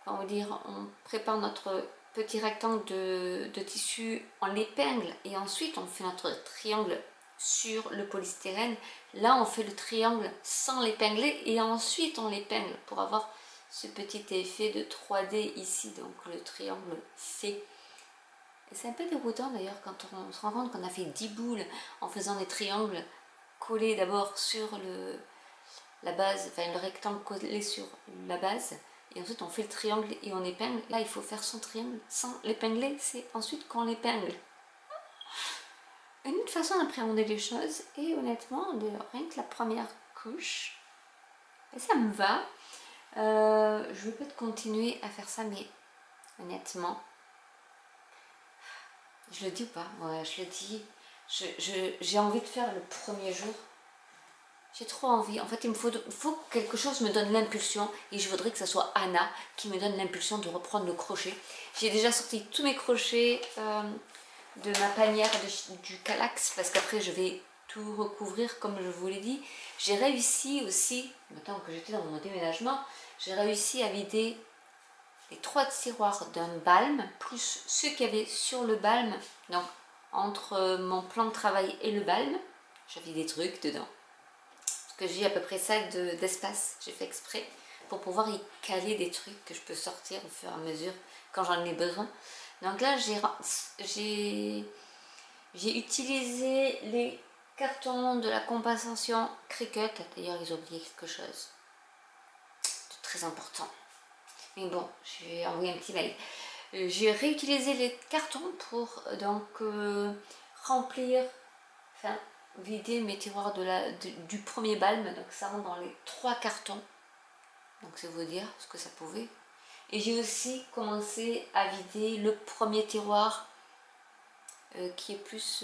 on prépare notre petit rectangle de tissu, on l'épingle et ensuite on fait notre triangle sur le polystyrène. Là on fait le triangle sans l'épingler et ensuite on l'épingle pour avoir ce petit effet de 3D ici, donc le triangle fait. Et c'est un peu déroutant d'ailleurs quand on se rend compte qu'on a fait 10 boules en faisant des triangles collés d'abord sur la base, enfin le rectangle collé sur la base. Et ensuite on fait le triangle et on épingle. Là il faut faire son triangle sans l'épingler, c'est ensuite qu'on l'épingle. Une autre façon d'appréhender les choses, et honnêtement, rien que la première couche, et ça me va. Je vais peut-être continuer à faire ça, mais honnêtement, Je le dis ou pas? Ouais, je le dis. J'ai envie de faire le premier jour. J'ai trop envie. En fait, faut que quelque chose me donne l'impulsion. Et je voudrais que ce soit Anna qui me donne l'impulsion de reprendre le crochet. J'ai déjà sorti tous mes crochets de ma panière du Calax. Parce qu'après, je vais tout recouvrir comme je vous l'ai dit. J'ai réussi aussi, maintenant que j'étais dans mon déménagement, j'ai réussi à vider les 3 tiroirs d'un balme, plus ceux qu'il y avait sur le balme. Donc, entre mon plan de travail et le balme, j'avais des trucs dedans. Parce que j'ai à peu près ça d'espace, j'ai fait exprès, pour pouvoir y caler des trucs que je peux sortir au fur et à mesure quand j'en ai besoin. Donc là, j'ai utilisé les cartons de la compensation Cricut. D'ailleurs, ils ont oublié quelque chose de très important. Mais bon, je vais envoyer un petit mail. J'ai réutilisé les cartons pour donc remplir, enfin vider mes tiroirs du premier balme. Donc ça rentre dans les 3 cartons. Donc c'est vous dire ce que ça pouvait. Et j'ai aussi commencé à vider le premier tiroir qui est plus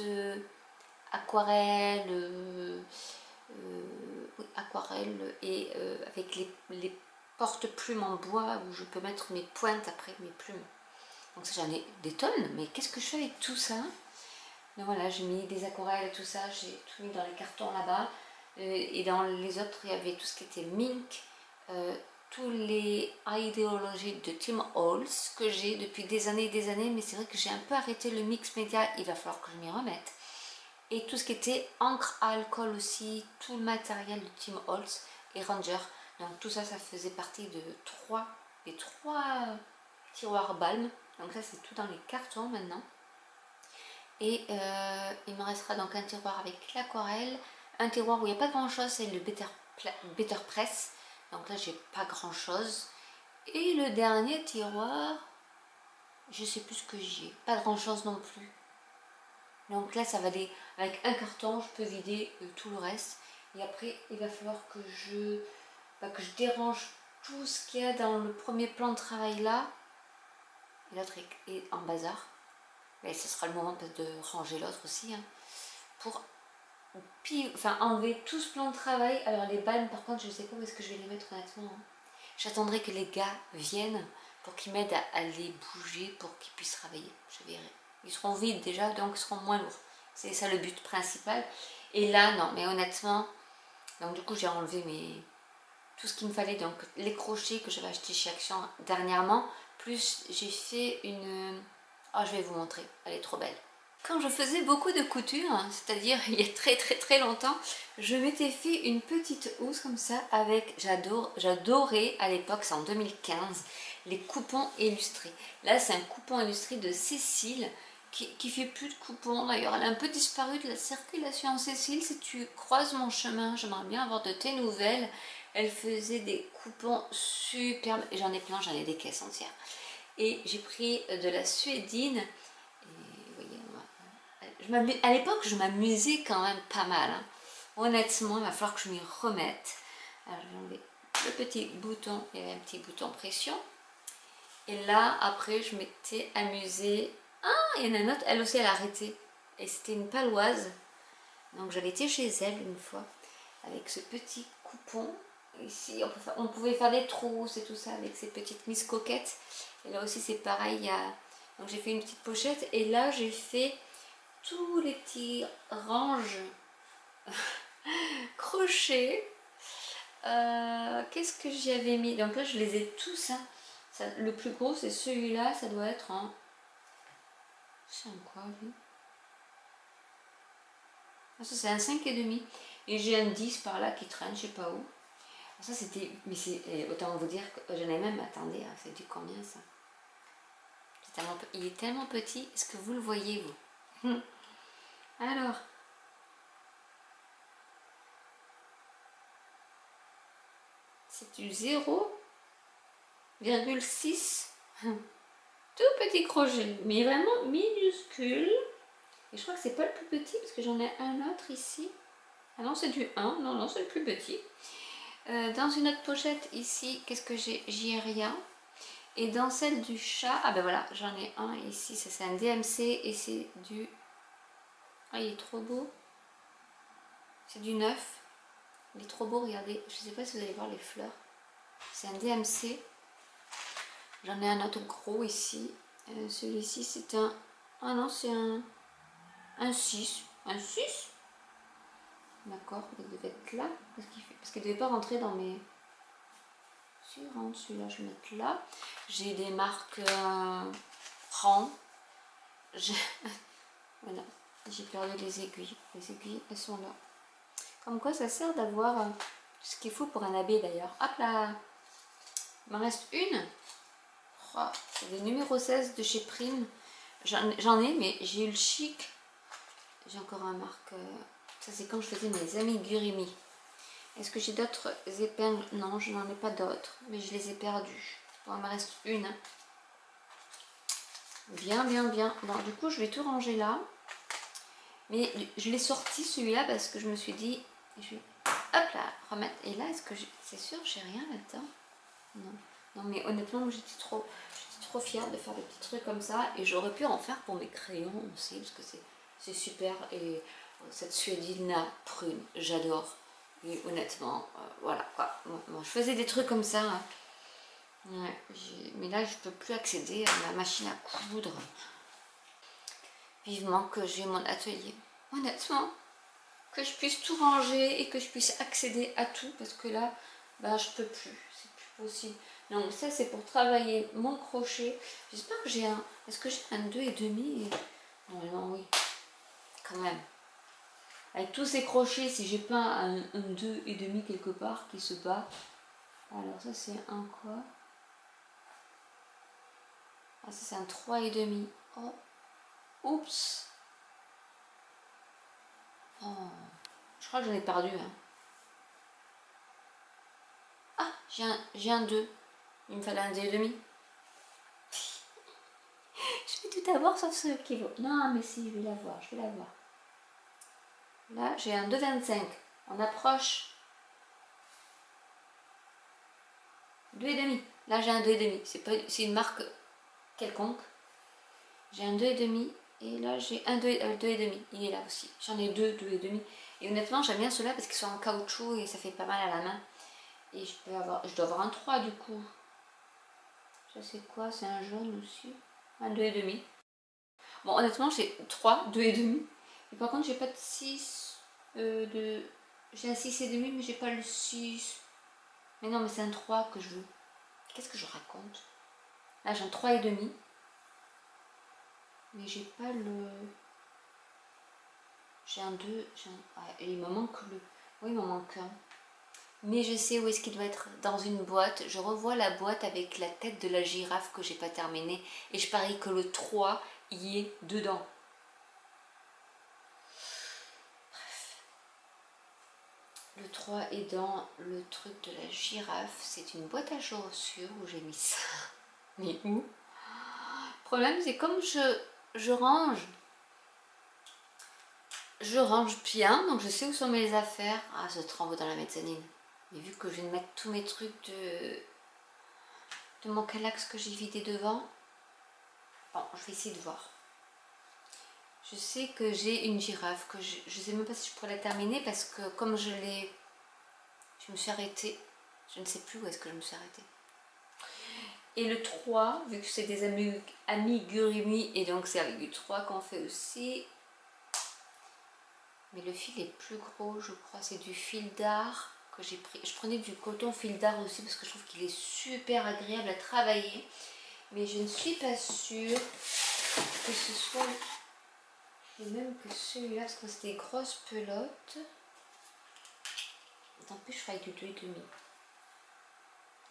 aquarelle, aquarelle et avec les porte-plumes en bois où je peux mettre mes pointes après, mes plumes. Donc ça, j'en ai des tonnes, mais qu'est-ce que je fais avec tout ça? Donc voilà, j'ai mis des aquarelles et tout ça, j'ai tout mis dans les cartons là-bas. Et dans les autres, il y avait tout ce qui était mink, tous les idéologies de Tim Holtz que j'ai depuis des années, mais c'est vrai que j'ai un peu arrêté le mix média, il va falloir que je m'y remette. Et tout ce qui était encre à alcool aussi, tout le matériel de Tim Holtz et Ranger. Donc tout ça, ça faisait partie de des 3 tiroirs balme. Donc ça, c'est tout dans les cartons maintenant. Et il me restera donc un tiroir avec l'aquarelle, un tiroir où il n'y a pas grand chose, c'est le Better Press. Donc là, j'ai pas grand chose. Et le dernier tiroir, je sais plus ce que j'ai, pas grand chose non plus. Donc là, ça va aller avec un carton, je peux vider tout le reste. Et après, il va falloir que je dérange tout ce qu'il y a dans le premier plan de travail là. Et l'autre est en bazar. Et ce sera le moment de ranger l'autre aussi. Hein, pour enlever tout ce plan de travail. Alors les balles, par contre, je ne sais pas où est-ce que je vais les mettre honnêtement. Hein. J'attendrai que les gars viennent pour qu'ils m'aident à les bouger pour qu'ils puissent travailler. Je verrai. Ils seront vides déjà, donc ils seront moins lourds. C'est ça le but principal. Et là, non, mais honnêtement, donc du coup, j'ai enlevé tout ce qu'il me fallait. Donc les crochets que j'avais acheté chez Action dernièrement, plus j'ai fait une... Oh, je vais vous montrer, elle est trop belle. Quand je faisais beaucoup de couture, hein, c'est-à-dire il y a très longtemps, je m'étais fait une petite housse comme ça avec, j'adorais à l'époque, c'est en 2015, les coupons illustrés. Là c'est un coupon illustré de Cécile qui fait plus de coupons d'ailleurs, elle a un peu disparu de la circulation. Cécile, si tu croises mon chemin, j'aimerais bien avoir de tes nouvelles. Elle faisait des coupons superbes, et j'en ai plein, j'en ai des caisses entières. Et j'ai pris de la suédine. À l'époque, je m'amusais quand même pas mal. Hein. Honnêtement, il va falloir que je m'y remette. Alors, je vais enlever le petit bouton. Il y avait un petit bouton pression. Et là, après, je m'étais amusée. Ah, il y en a une autre. Elle aussi, elle a arrêté. Et c'était une paloise. Donc, j'avais été chez elle une fois. Avec ce petit coupon. Ici, on pouvait faire des trousses et tout ça avec ces petites mises coquettes. Et là aussi, c'est pareil. Donc, j'ai fait une petite pochette. Et là, j'ai fait... tous les petits ranges crochets. Qu'est-ce que j'y avais mis? Donc là, je les ai tous. Hein. Le plus gros, c'est celui-là. Ça doit être en... c'est un quoi, lui? Ah, ça, c'est un 5,5. Et j'ai un 10 par là qui traîne, je sais pas où. Ça, c'était... mais c'est... autant vous dire que j'en ai même... attendez, hein, c'est du combien, ça? Il est tellement petit. Est-ce que vous le voyez, vous? Alors, c'est du 0,6 tout petit crochet, mais vraiment minuscule. Et je crois que c'est pas le plus petit parce que j'en ai un autre ici. Ah non, c'est du 1, non, c'est le plus petit. Dans une autre pochette ici, qu'est-ce que j'ai? J'y ai rien. Et dans celle du chat, ah ben voilà, j'en ai un ici, ça c'est un DMC et c'est du... Ah, il est trop beau. C'est du neuf. Il est trop beau, regardez. Je ne sais pas si vous allez voir les fleurs. C'est un DMC. J'en ai un autre gros ici. Celui-ci, c'est un... Ah non, c'est un 6. Un 6. D'accord, il devait être là. Parce qu'il ne devait pas rentrer dans mes... Si, il rentre celui-là, je vais le mettre là. J'ai des marques Rand. Voilà, j'ai perdu les aiguilles. Les aiguilles, elles sont là. Comme quoi, ça sert d'avoir ce qu'il faut pour un habit d'ailleurs. Hop là, il m'en reste une. Oh, c'est des numéro 16 de chez Prime. J'en ai, mais j'ai eu le chic. J'ai encore un marque. Ça, c'est quand je faisais mes amigurumi. Est-ce que j'ai d'autres épingles? Non, je n'en ai pas d'autres, mais je les ai perdues. Bon, il me reste une. Bien, bien, bien. Bon, du coup, je vais tout ranger là. Mais je l'ai sorti celui-là parce que je me suis dit, je vais hop là, remettre. Et là, est-ce que c'est sûr, j'ai rien là-dedans? Non. Non, mais honnêtement, j'étais trop fière de faire des petits trucs comme ça. Et j'aurais pu en faire pour mes crayons aussi, parce que c'est super. Et cette Suédina prune, j'adore. Et honnêtement, voilà quoi. Moi, je faisais des trucs comme ça. Hein. Ouais, mais là, je peux plus accéder à ma machine à coudre. Vivement que j'ai mon atelier. Honnêtement, que je puisse tout ranger et que je puisse accéder à tout, parce que là, bah, je peux plus. C'est plus possible. Donc ça, c'est pour travailler mon crochet. J'espère que j'ai un... Est-ce que j'ai un 2,5 Normalement, oui. Quand même. Avec tous ces crochets, si j'ai pas un 2,5 quelque part qui se bat. Alors ça, c'est un quoi? Ah, ça, c'est un 3,5. Oh. Oups. Oh. Je crois que j'en ai perdu. Hein. Ah, j'ai un 2. Il me fallait un 2,5. Je vais tout avoir sauf ce qui vaut. Non, mais si, je vais l'avoir, je vais l'avoir. Là, j'ai un 2,25. On approche. 2,5. Là, j'ai un 2,5. C'est une marque quelconque. J'ai un 2,5. Et là, j'ai un 2,5. Il est là aussi. J'en ai deux 2,5. Et honnêtement, j'aime bien ceux-là parce qu'ils sont en caoutchouc et ça fait pas mal à la main. Et je dois avoir un 3 du coup. Ça, c'est quoi? C'est un jaune aussi. Un 2,5. Bon, honnêtement, j'ai 3, 2,5. Et par contre, j'ai pas de 6. J'ai un 6,5, mais j'ai pas le 6. Mais non, mais c'est un 3 que je veux. Qu'est-ce que je raconte? Là, j'ai un 3,5. Mais j'ai pas le... J'ai un 2. Ouais, et il me manque le... Oui, il m'en manque un. Mais je sais où est-ce qu'il doit être. Dans une boîte. Je revois la boîte avec la tête de la girafe que j'ai pas terminée. Et je parie que le 3 y est dedans. Le 3 est dans le truc de la girafe. C'est une boîte à chaussures où j'ai mis ça. Mais où? Le problème, c'est comme je range bien, donc je sais où sont mes affaires. Ah, ça tremble dans la mezzanine. Mais vu que je viens de mettre tous mes trucs de mon calax que j'ai vidé devant, bon, je vais essayer de voir. Je sais que j'ai une girafe, que je sais même pas si je pourrais la terminer parce que comme je me suis arrêtée, je ne sais plus où est-ce que je me suis arrêtée. Et le 3, vu que c'est des amigurumi, et donc c'est avec du 3 qu'on fait aussi. Mais le fil est plus gros, je crois, c'est du fil d'art que j'ai pris. Je prenais du coton fil d'art aussi parce que je trouve qu'il est super agréable à travailler. Mais je ne suis pas sûre que ce soit... Et même que celui-là, parce que c'est des grosses pelotes. Tant pis, je ferai du 2,5.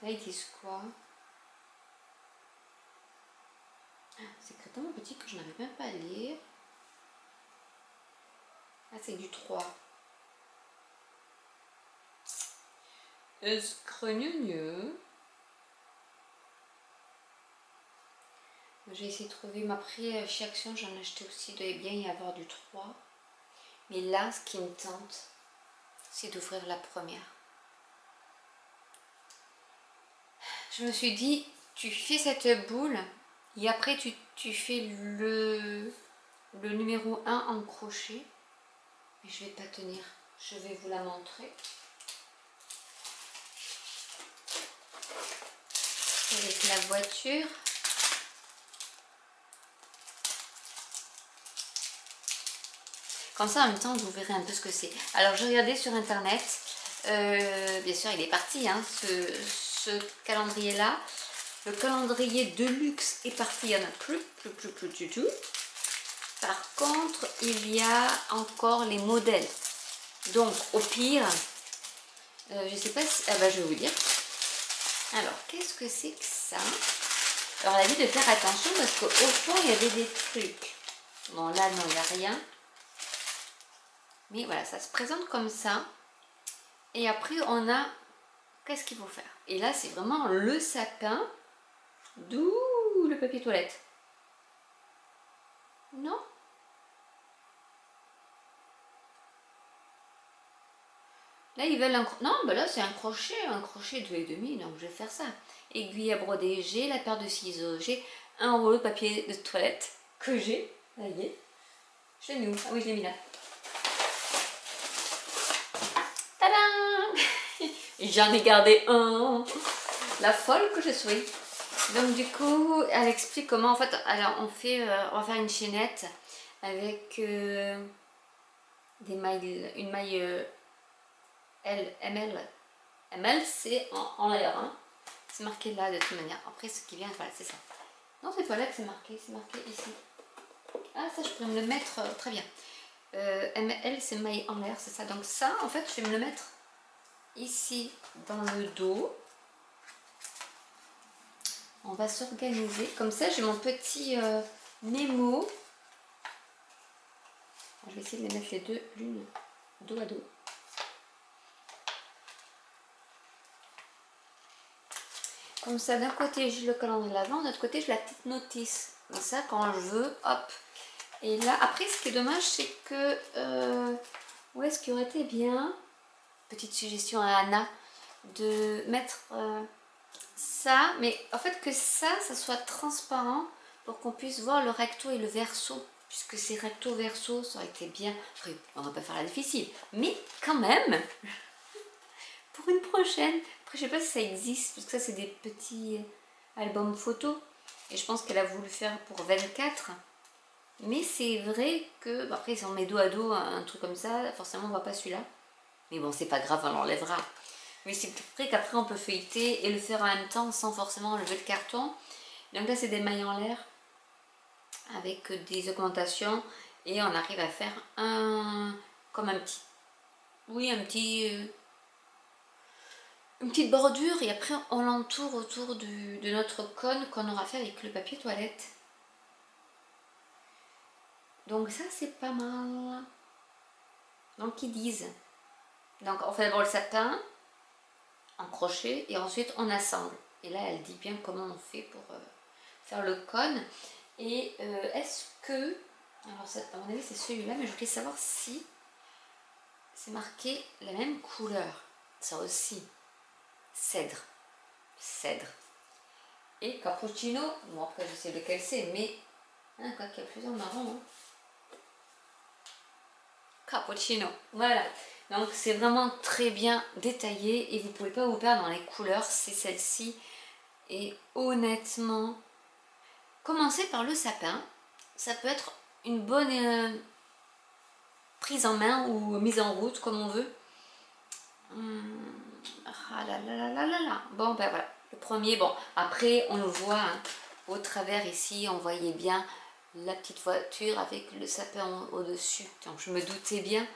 Là, ils disent quoi? C'est tellement petit que je n'arrive même pas à lire. Ah, c'est du 3. Escrogneux. J'ai essayé de trouver, m'a pris chez Action, j'en ai acheté aussi, il doit bien y avoir du 3. Mais là, ce qui me tente, c'est d'ouvrir la première. Je me suis dit, tu fais cette boule et après tu fais le numéro 1 en crochet. Mais je vais pas tenir, je vais vous la montrer. Avec la voiture. Comme ça, en même temps, vous verrez un peu ce que c'est. Alors, je regardais sur Internet. Bien sûr, il est parti, hein, ce calendrier-là. Le calendrier de luxe est parti. Il n'y en a plus du tout. Par contre, il y a encore les modèles. Donc, au pire, je ne sais pas si... Ah bah, je vais vous dire. Alors, qu'est-ce que c'est que ça? Alors, elle a dit de faire attention parce qu'au fond, il y avait des trucs. Bon, là, non, il n'y a rien. Mais voilà, ça se présente comme ça. Et après, on a... Qu'est-ce qu'il faut faire? Et là, c'est vraiment le sapin. D'où le papier toilette. Non? Là, ils veulent un... Non, ben là, c'est un crochet 2,5. Donc, je vais faire ça. Aiguille à broder, j'ai la paire de ciseaux. J'ai un rouleau de papier de toilette que j'ai. Ça y est. Chez nous. Ah oui, je l'ai mis là. J'en ai gardé un, la folle que je suis. Donc du coup, elle explique comment en fait, alors on va faire une chaînette avec des mailles, une maille ML c'est en l'air, hein. C'est marqué là de toute manière. Après ce qui vient, voilà, c'est ça. Non, c'est pas là que c'est marqué ici. Ah ça, je pourrais me le mettre très bien. ML c'est maille en l'air, c'est ça. Donc ça, en fait, je vais me le mettre ici dans le dos. On va s'organiser comme ça. J'ai mon petit mémo. Je vais essayer de les mettre les deux l'une dos à dos. Comme ça, d'un côté j'ai le calendrier de l'avant, de l'autre côté j'ai la petite notice. Comme ça, quand je veux, hop. Et là, après, ce qui est dommage, c'est que où est-ce qu'il aurait été bien, petite suggestion à Anna, de mettre ça, mais en fait que ça soit transparent pour qu'on puisse voir le recto et le verso, puisque c'est recto verso, ça aurait été bien. Après, on va pas faire la difficile, mais quand même, pour une prochaine. Après, je sais pas si ça existe, parce que ça c'est des petits albums photos, et je pense qu'elle a voulu faire pour 24. Mais c'est vrai que, bon, après si on met dos à dos un truc comme ça, forcément on voit pas celui-là. Mais bon, c'est pas grave, on l'enlèvera. Mais c'est vrai qu'après on peut feuilleter et le faire en même temps sans forcément enlever le carton. Donc là c'est des mailles en l'air avec des augmentations et on arrive à faire comme un petit, oui, une petite bordure et après on l'entoure autour de notre cône qu'on aura fait avec le papier toilette. Donc ça c'est pas mal. Donc ils disent, donc on fait d'abord le sapin en crochet et ensuite on assemble. Et là elle dit bien comment on fait pour faire le cône. Et est-ce que, alors ça, à mon avis c'est celui-là, mais je voulais savoir si c'est marqué la même couleur. Ça aussi, cèdre, et cappuccino. Bon après je sais lequel c'est, mais hein, quoi qu'il y a plusieurs marrons, hein. Cappuccino, voilà. Donc c'est vraiment très bien détaillé et vous ne pouvez pas vous perdre dans les couleurs, c'est celle-ci. Et honnêtement, commencer par le sapin, ça peut être une bonne prise en main ou mise en route comme on veut. Ah là là là là là là. Bon ben voilà, le premier, bon après on le voit hein, au travers ici, on voyait bien la petite voiture avec le sapin au-dessus. Donc je me doutais bien,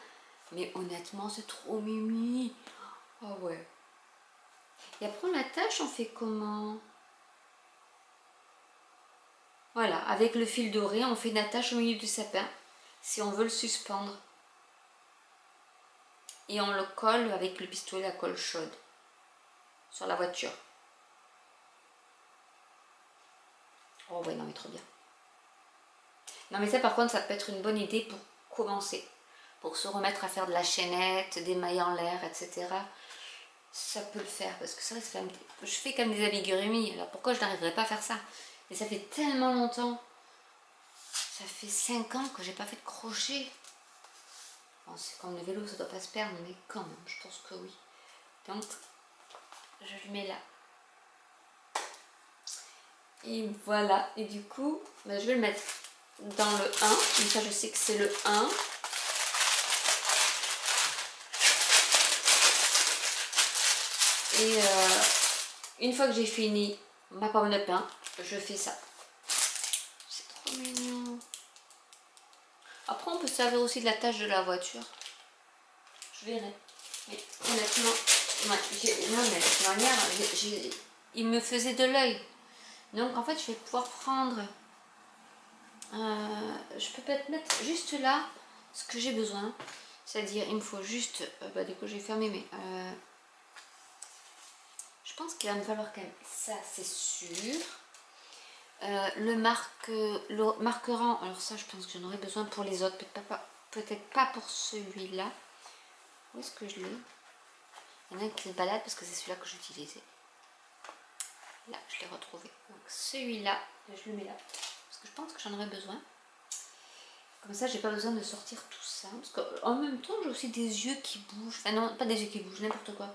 mais honnêtement c'est trop mimi. Oh ouais. Et après on l'attache, on fait comment? Voilà, avec le fil doré, on fait une attache au milieu du sapin, si on veut le suspendre. Et on le colle avec le pistolet à colle chaude sur la voiture. Oh ouais, non mais trop bien. Non mais ça par contre, ça peut être une bonne idée pour commencer. Pour se remettre à faire de la chaînette, des mailles en l'air, etc. ça peut le faire. Parce que c'est vrai, ça fait je fais comme des amigurumis. Alors pourquoi je n'arriverais pas à faire ça? Et ça fait tellement longtemps. Ça fait 5 ans que j'ai pas fait de crochet. Bon, c'est comme le vélo, ça doit pas se perdre, mais quand même, je pense que oui. Donc, je le mets là. Et voilà. Et du coup, bah, je vais le mettre dans le 1. Comme ça, je sais que c'est le 1. Et une fois que j'ai fini ma pomme de pain, je fais ça. C'est trop mignon. Après, on peut se servir aussi de la tâche de la voiture. Je verrai. Mais honnêtement, ouais, non, mais de toute manière, il me faisait de l'œil. Donc en fait, je vais pouvoir prendre... je peux peut-être mettre juste là ce que j'ai besoin. C'est-à-dire, il me faut juste... bah, du coup, j'ai fermé, mais... je pense qu'il va me falloir quand même ça, c'est sûr. Le marquerant, alors ça, je pense que j'en aurai besoin pour les autres. Peut-être pas pour celui-là. Où est-ce que je l'ai? Il y en a un qui se balade parce que c'est celui-là que j'utilisais. Là, je l'ai retrouvé. Donc celui-là, je le mets là. Parce que je pense que j'en aurai besoin. Comme ça, j'ai pas besoin de sortir tout ça. Parce qu'en même temps, j'ai aussi des yeux qui bougent. Enfin non, pas des yeux qui bougent, n'importe quoi.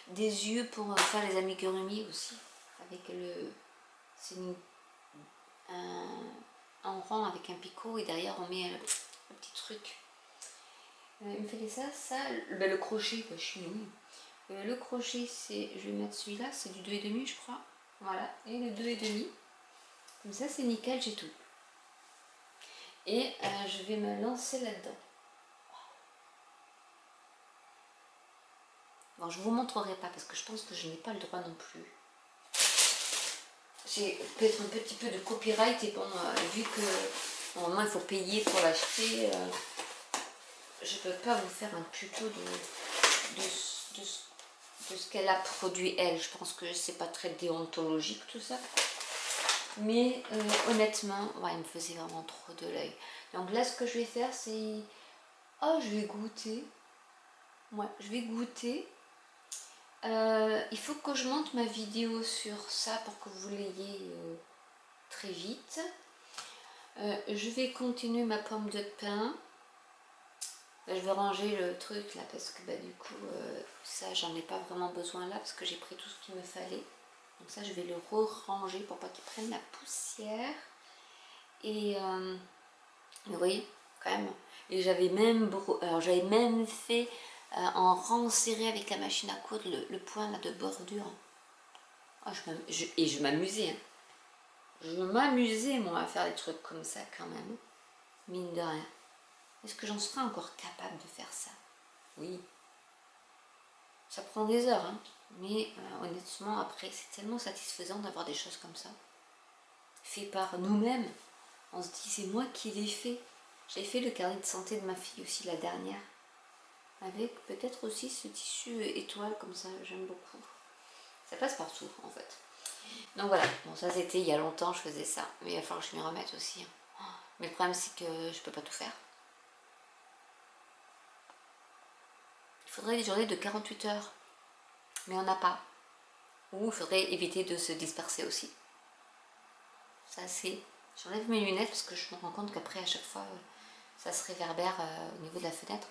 Des yeux pour faire les amigurumis aussi. Avec le... C'est un rang avec un picot et derrière on met un petit truc. Il me fait ça, ben, le crochet, je suis nulle. Le crochet, c'est, je vais mettre celui-là, c'est du 2,5 je crois. Voilà, et le 2,5. Comme ça, c'est nickel, j'ai tout. Et je vais me lancer là-dedans. Bon, je vous montrerai pas parce que je pense que je n'ai pas le droit non plus. J'ai peut-être un petit peu de copyright et bon, vu que normalement il faut payer pour l'acheter, je peux pas vous faire un tuto de ce qu'elle a produit elle. Je pense que c'est pas très déontologique tout ça. Mais honnêtement, ouais, il me faisait vraiment trop de l'œil. Donc là, ce que je vais faire, c'est... Oh, je vais goûter. Ouais, je vais goûter. Il faut que je monte ma vidéo sur ça pour que vous l'ayez très vite. Je vais continuer ma pomme de pain. Là, je vais ranger le truc là parce que bah, du coup, ça, j'en ai pas vraiment besoin là parce que j'ai pris tout ce qu'il me fallait. Donc ça, je vais le ranger pour pas qu'il prenne la poussière. Et vous voyez, quand même. Et j'avais même, j'avais même fait en rang serré avec la machine à coudre le point là de bordure. Oh, et je m'amusais. Hein. Je m'amusais moi à faire des trucs comme ça quand même. Mine de rien. Est-ce que j'en serais encore capable de faire ça? Oui. Ça prend des heures, hein. Mais honnêtement, après, c'est tellement satisfaisant d'avoir des choses comme ça. Fait par nous-mêmes. On se dit, c'est moi qui l'ai fait. J'ai fait le carnet de santé de ma fille aussi, la dernière. Avec peut-être aussi ce tissu étoile, comme ça, j'aime beaucoup. Ça passe partout, en fait. Donc voilà, bon ça c'était il y a longtemps, je faisais ça. Mais il va falloir que je m'y remette aussi. Mais le problème, c'est que je peux pas tout faire. Il faudrait des journées de 48 heures. Mais on n'a pas. Ou il faudrait éviter de se disperser aussi. Ça c'est... J'enlève mes lunettes parce que je me rends compte qu'après à chaque fois ça se réverbère au niveau de la fenêtre.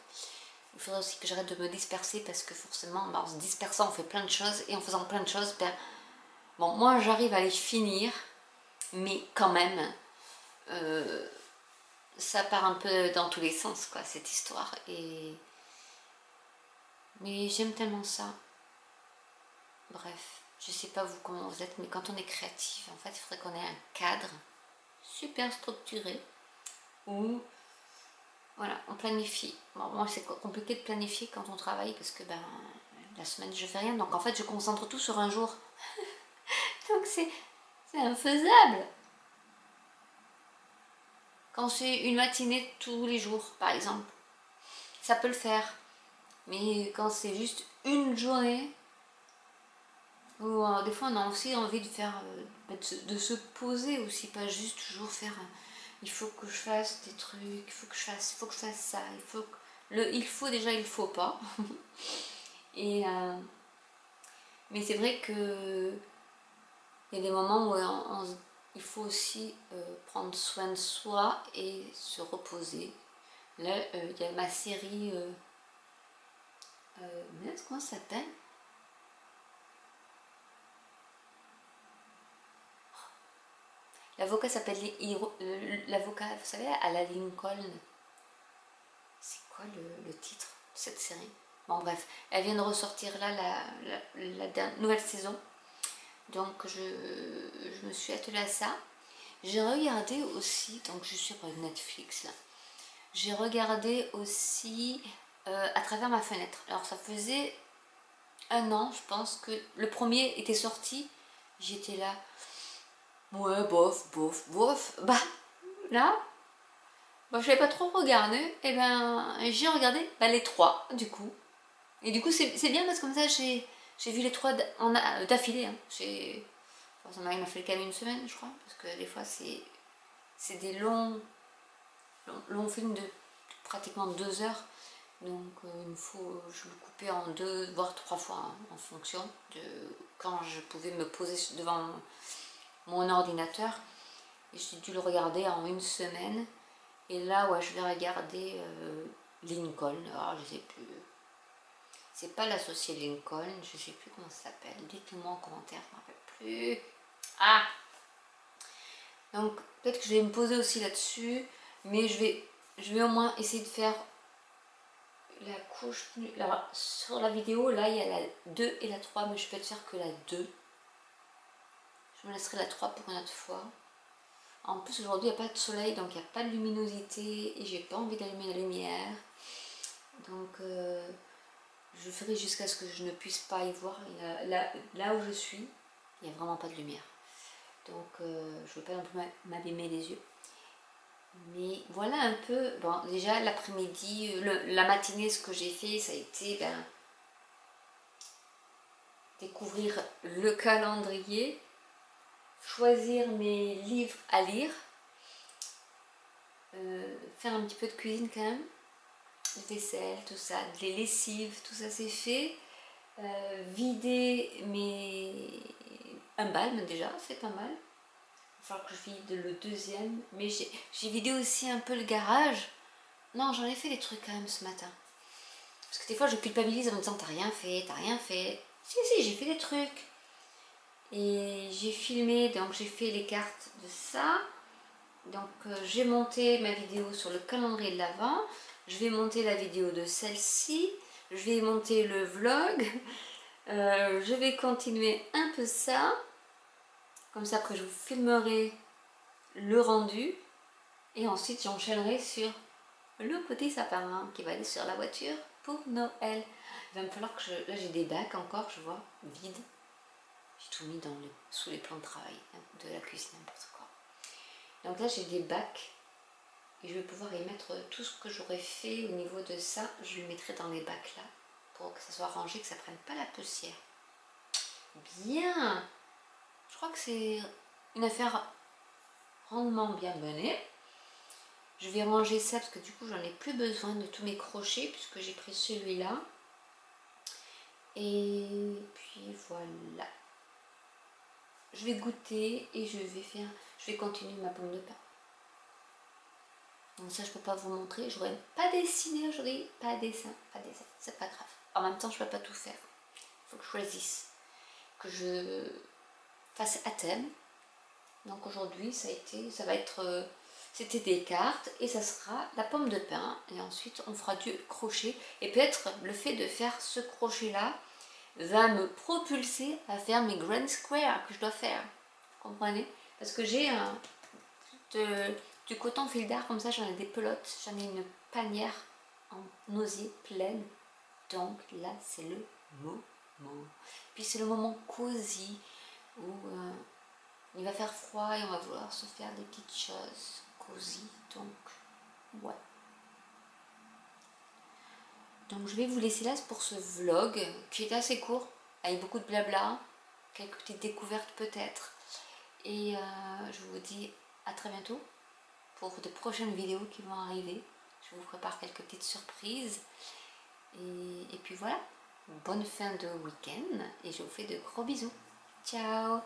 Il faudrait aussi que j'arrête de me disperser parce que forcément en se dispersant on fait plein de choses et en faisant plein de choses, ben, bon moi j'arrive à les finir mais quand même ça part un peu dans tous les sens quoi cette histoire mais j'aime tellement ça. Bref, je sais pas vous comment vous êtes mais quand on est créatif en fait il faudrait qu'on ait un cadre super structuré où voilà, on planifie. Bon, moi c'est compliqué de planifier quand on travaille parce que ben la semaine je fais rien donc en fait je concentre tout sur un jour donc c'est infaisable. Quand c'est une matinée tous les jours par exemple ça peut le faire mais quand c'est juste une journée ou des fois on a aussi envie de faire de se poser aussi, pas juste toujours faire il faut que je fasse des trucs, il faut que je fasse ça, il faut déjà il faut pas et Mais c'est vrai que il y a des moments où il faut aussi prendre soin de soi et se reposer. Là, il y a ma série... comment ça s'appelle? L'avocat s'appelle... L'avocat, vous savez, à la Lincoln. C'est quoi le titre de cette série? Bon bref, elle vient de ressortir là la nouvelle saison. Donc je me suis attelée à ça. J'ai regardé aussi, donc je suis sur Netflix là. J'ai regardé aussi à travers ma fenêtre. Alors ça faisait 1 an, je pense, que le premier était sorti. J'étais là, ouais, bof, bof, bof. Bah, là, bah, je n'avais pas trop regardé. Et ben, j'ai regardé les 3, du coup. Et du coup, c'est bien parce que comme ça, j'ai vu les 3 d'affilée. Hein. Enfin, ça m'a fait quand même 1 semaine, je crois. Parce que des fois, c'est des longs films de pratiquement 2 heures. Donc je le coupais en 2 voire 3 fois hein, en fonction de quand je pouvais me poser devant mon ordinateur. Et j'ai dû le regarder en 1 semaine. Et là, ouais, je vais regarder Lincoln. Alors, je sais plus. C'est pas l'associé Lincoln, je sais plus comment ça s'appelle. Dites-le moi en commentaire, je ne me rappelle plus. Ah! Donc peut-être que je vais me poser aussi là-dessus, mais je vais au moins essayer de faire la couche. Alors, sur la vidéo, là il y a la 2 et la 3, mais je peux te faire que la 2. Je me laisserai la 3 pour une autre fois. En plus aujourd'hui il n'y a pas de soleil, donc il n'y a pas de luminosité et j'ai pas envie d'allumer la lumière. Donc je ferai jusqu'à ce que je ne puisse pas y voir. Là où je suis, il n'y a vraiment pas de lumière. Donc je ne veux pas non plus m'abîmer les yeux. Mais voilà un peu, bon déjà l'après-midi, la matinée, ce que j'ai fait, ça a été découvrir le calendrier, choisir mes livres à lire, faire un petit peu de cuisine quand même, de vaisselle, tout ça, les lessives, tout ça c'est fait, vider un balme déjà, c'est pas mal. Il va falloir que je vide le 2e, mais j'ai vidé aussi un peu le garage. Non, j'en ai fait des trucs quand même ce matin. Parce que des fois je culpabilise en me disant t'as rien fait, t'as rien fait. Si, j'ai fait des trucs. Et j'ai filmé, donc j'ai fait les cartes de ça. Donc j'ai monté ma vidéo sur le calendrier de l'Avent. Je vais monter la vidéo de celle-ci. Je vais monter le vlog. Je vais continuer un peu ça. Comme ça après je vous filmerai le rendu. Et ensuite j'enchaînerai sur le petit sapin qui va aller sur la voiture pour Noël. Il va me falloir que là j'ai des bacs encore, je vois, vides. J'ai tout mis sous les plans de travail de la cuisine, n'importe quoi. Donc là j'ai des bacs et je vais pouvoir y mettre tout ce que j'aurais fait au niveau de ça. Je le mettrai dans les bacs là pour que ça soit rangé, que ça prenne pas la poussière. Bien. Je crois que c'est une affaire rondement bien menée. Je vais ranger ça parce que du coup j'en ai plus besoin de tous mes crochets puisque j'ai pris celui-là. Et puis voilà. Je vais goûter et je vais continuer ma pomme de pain. Donc ça je peux pas vous montrer. J'aurais pas dessiné aujourd'hui, pas dessin, c'est pas grave. En même temps je peux pas tout faire. Il faut que je choisisse, que je fasse à thème. Donc aujourd'hui c'était des cartes et ça sera la pomme de pain et ensuite on fera du crochet et peut-être le fait de faire ce crochet là va me propulser à faire mes grand squares que je dois faire, vous comprenez, parce que j'ai du coton fil d'art comme ça, j'en ai des pelotes, j'en ai une panière en osier pleine, donc là c'est le moment, puis c'est le moment cosy où il va faire froid et on va vouloir se faire des petites choses cosy, donc ouais. Donc je vais vous laisser là pour ce vlog qui est assez court, avec beaucoup de blabla, quelques petites découvertes peut-être. Et je vous dis à très bientôt pour de prochaines vidéos qui vont arriver. Je vous prépare quelques petites surprises. Et puis voilà. bonne fin de week-end et je vous fais de gros bisous. Ciao!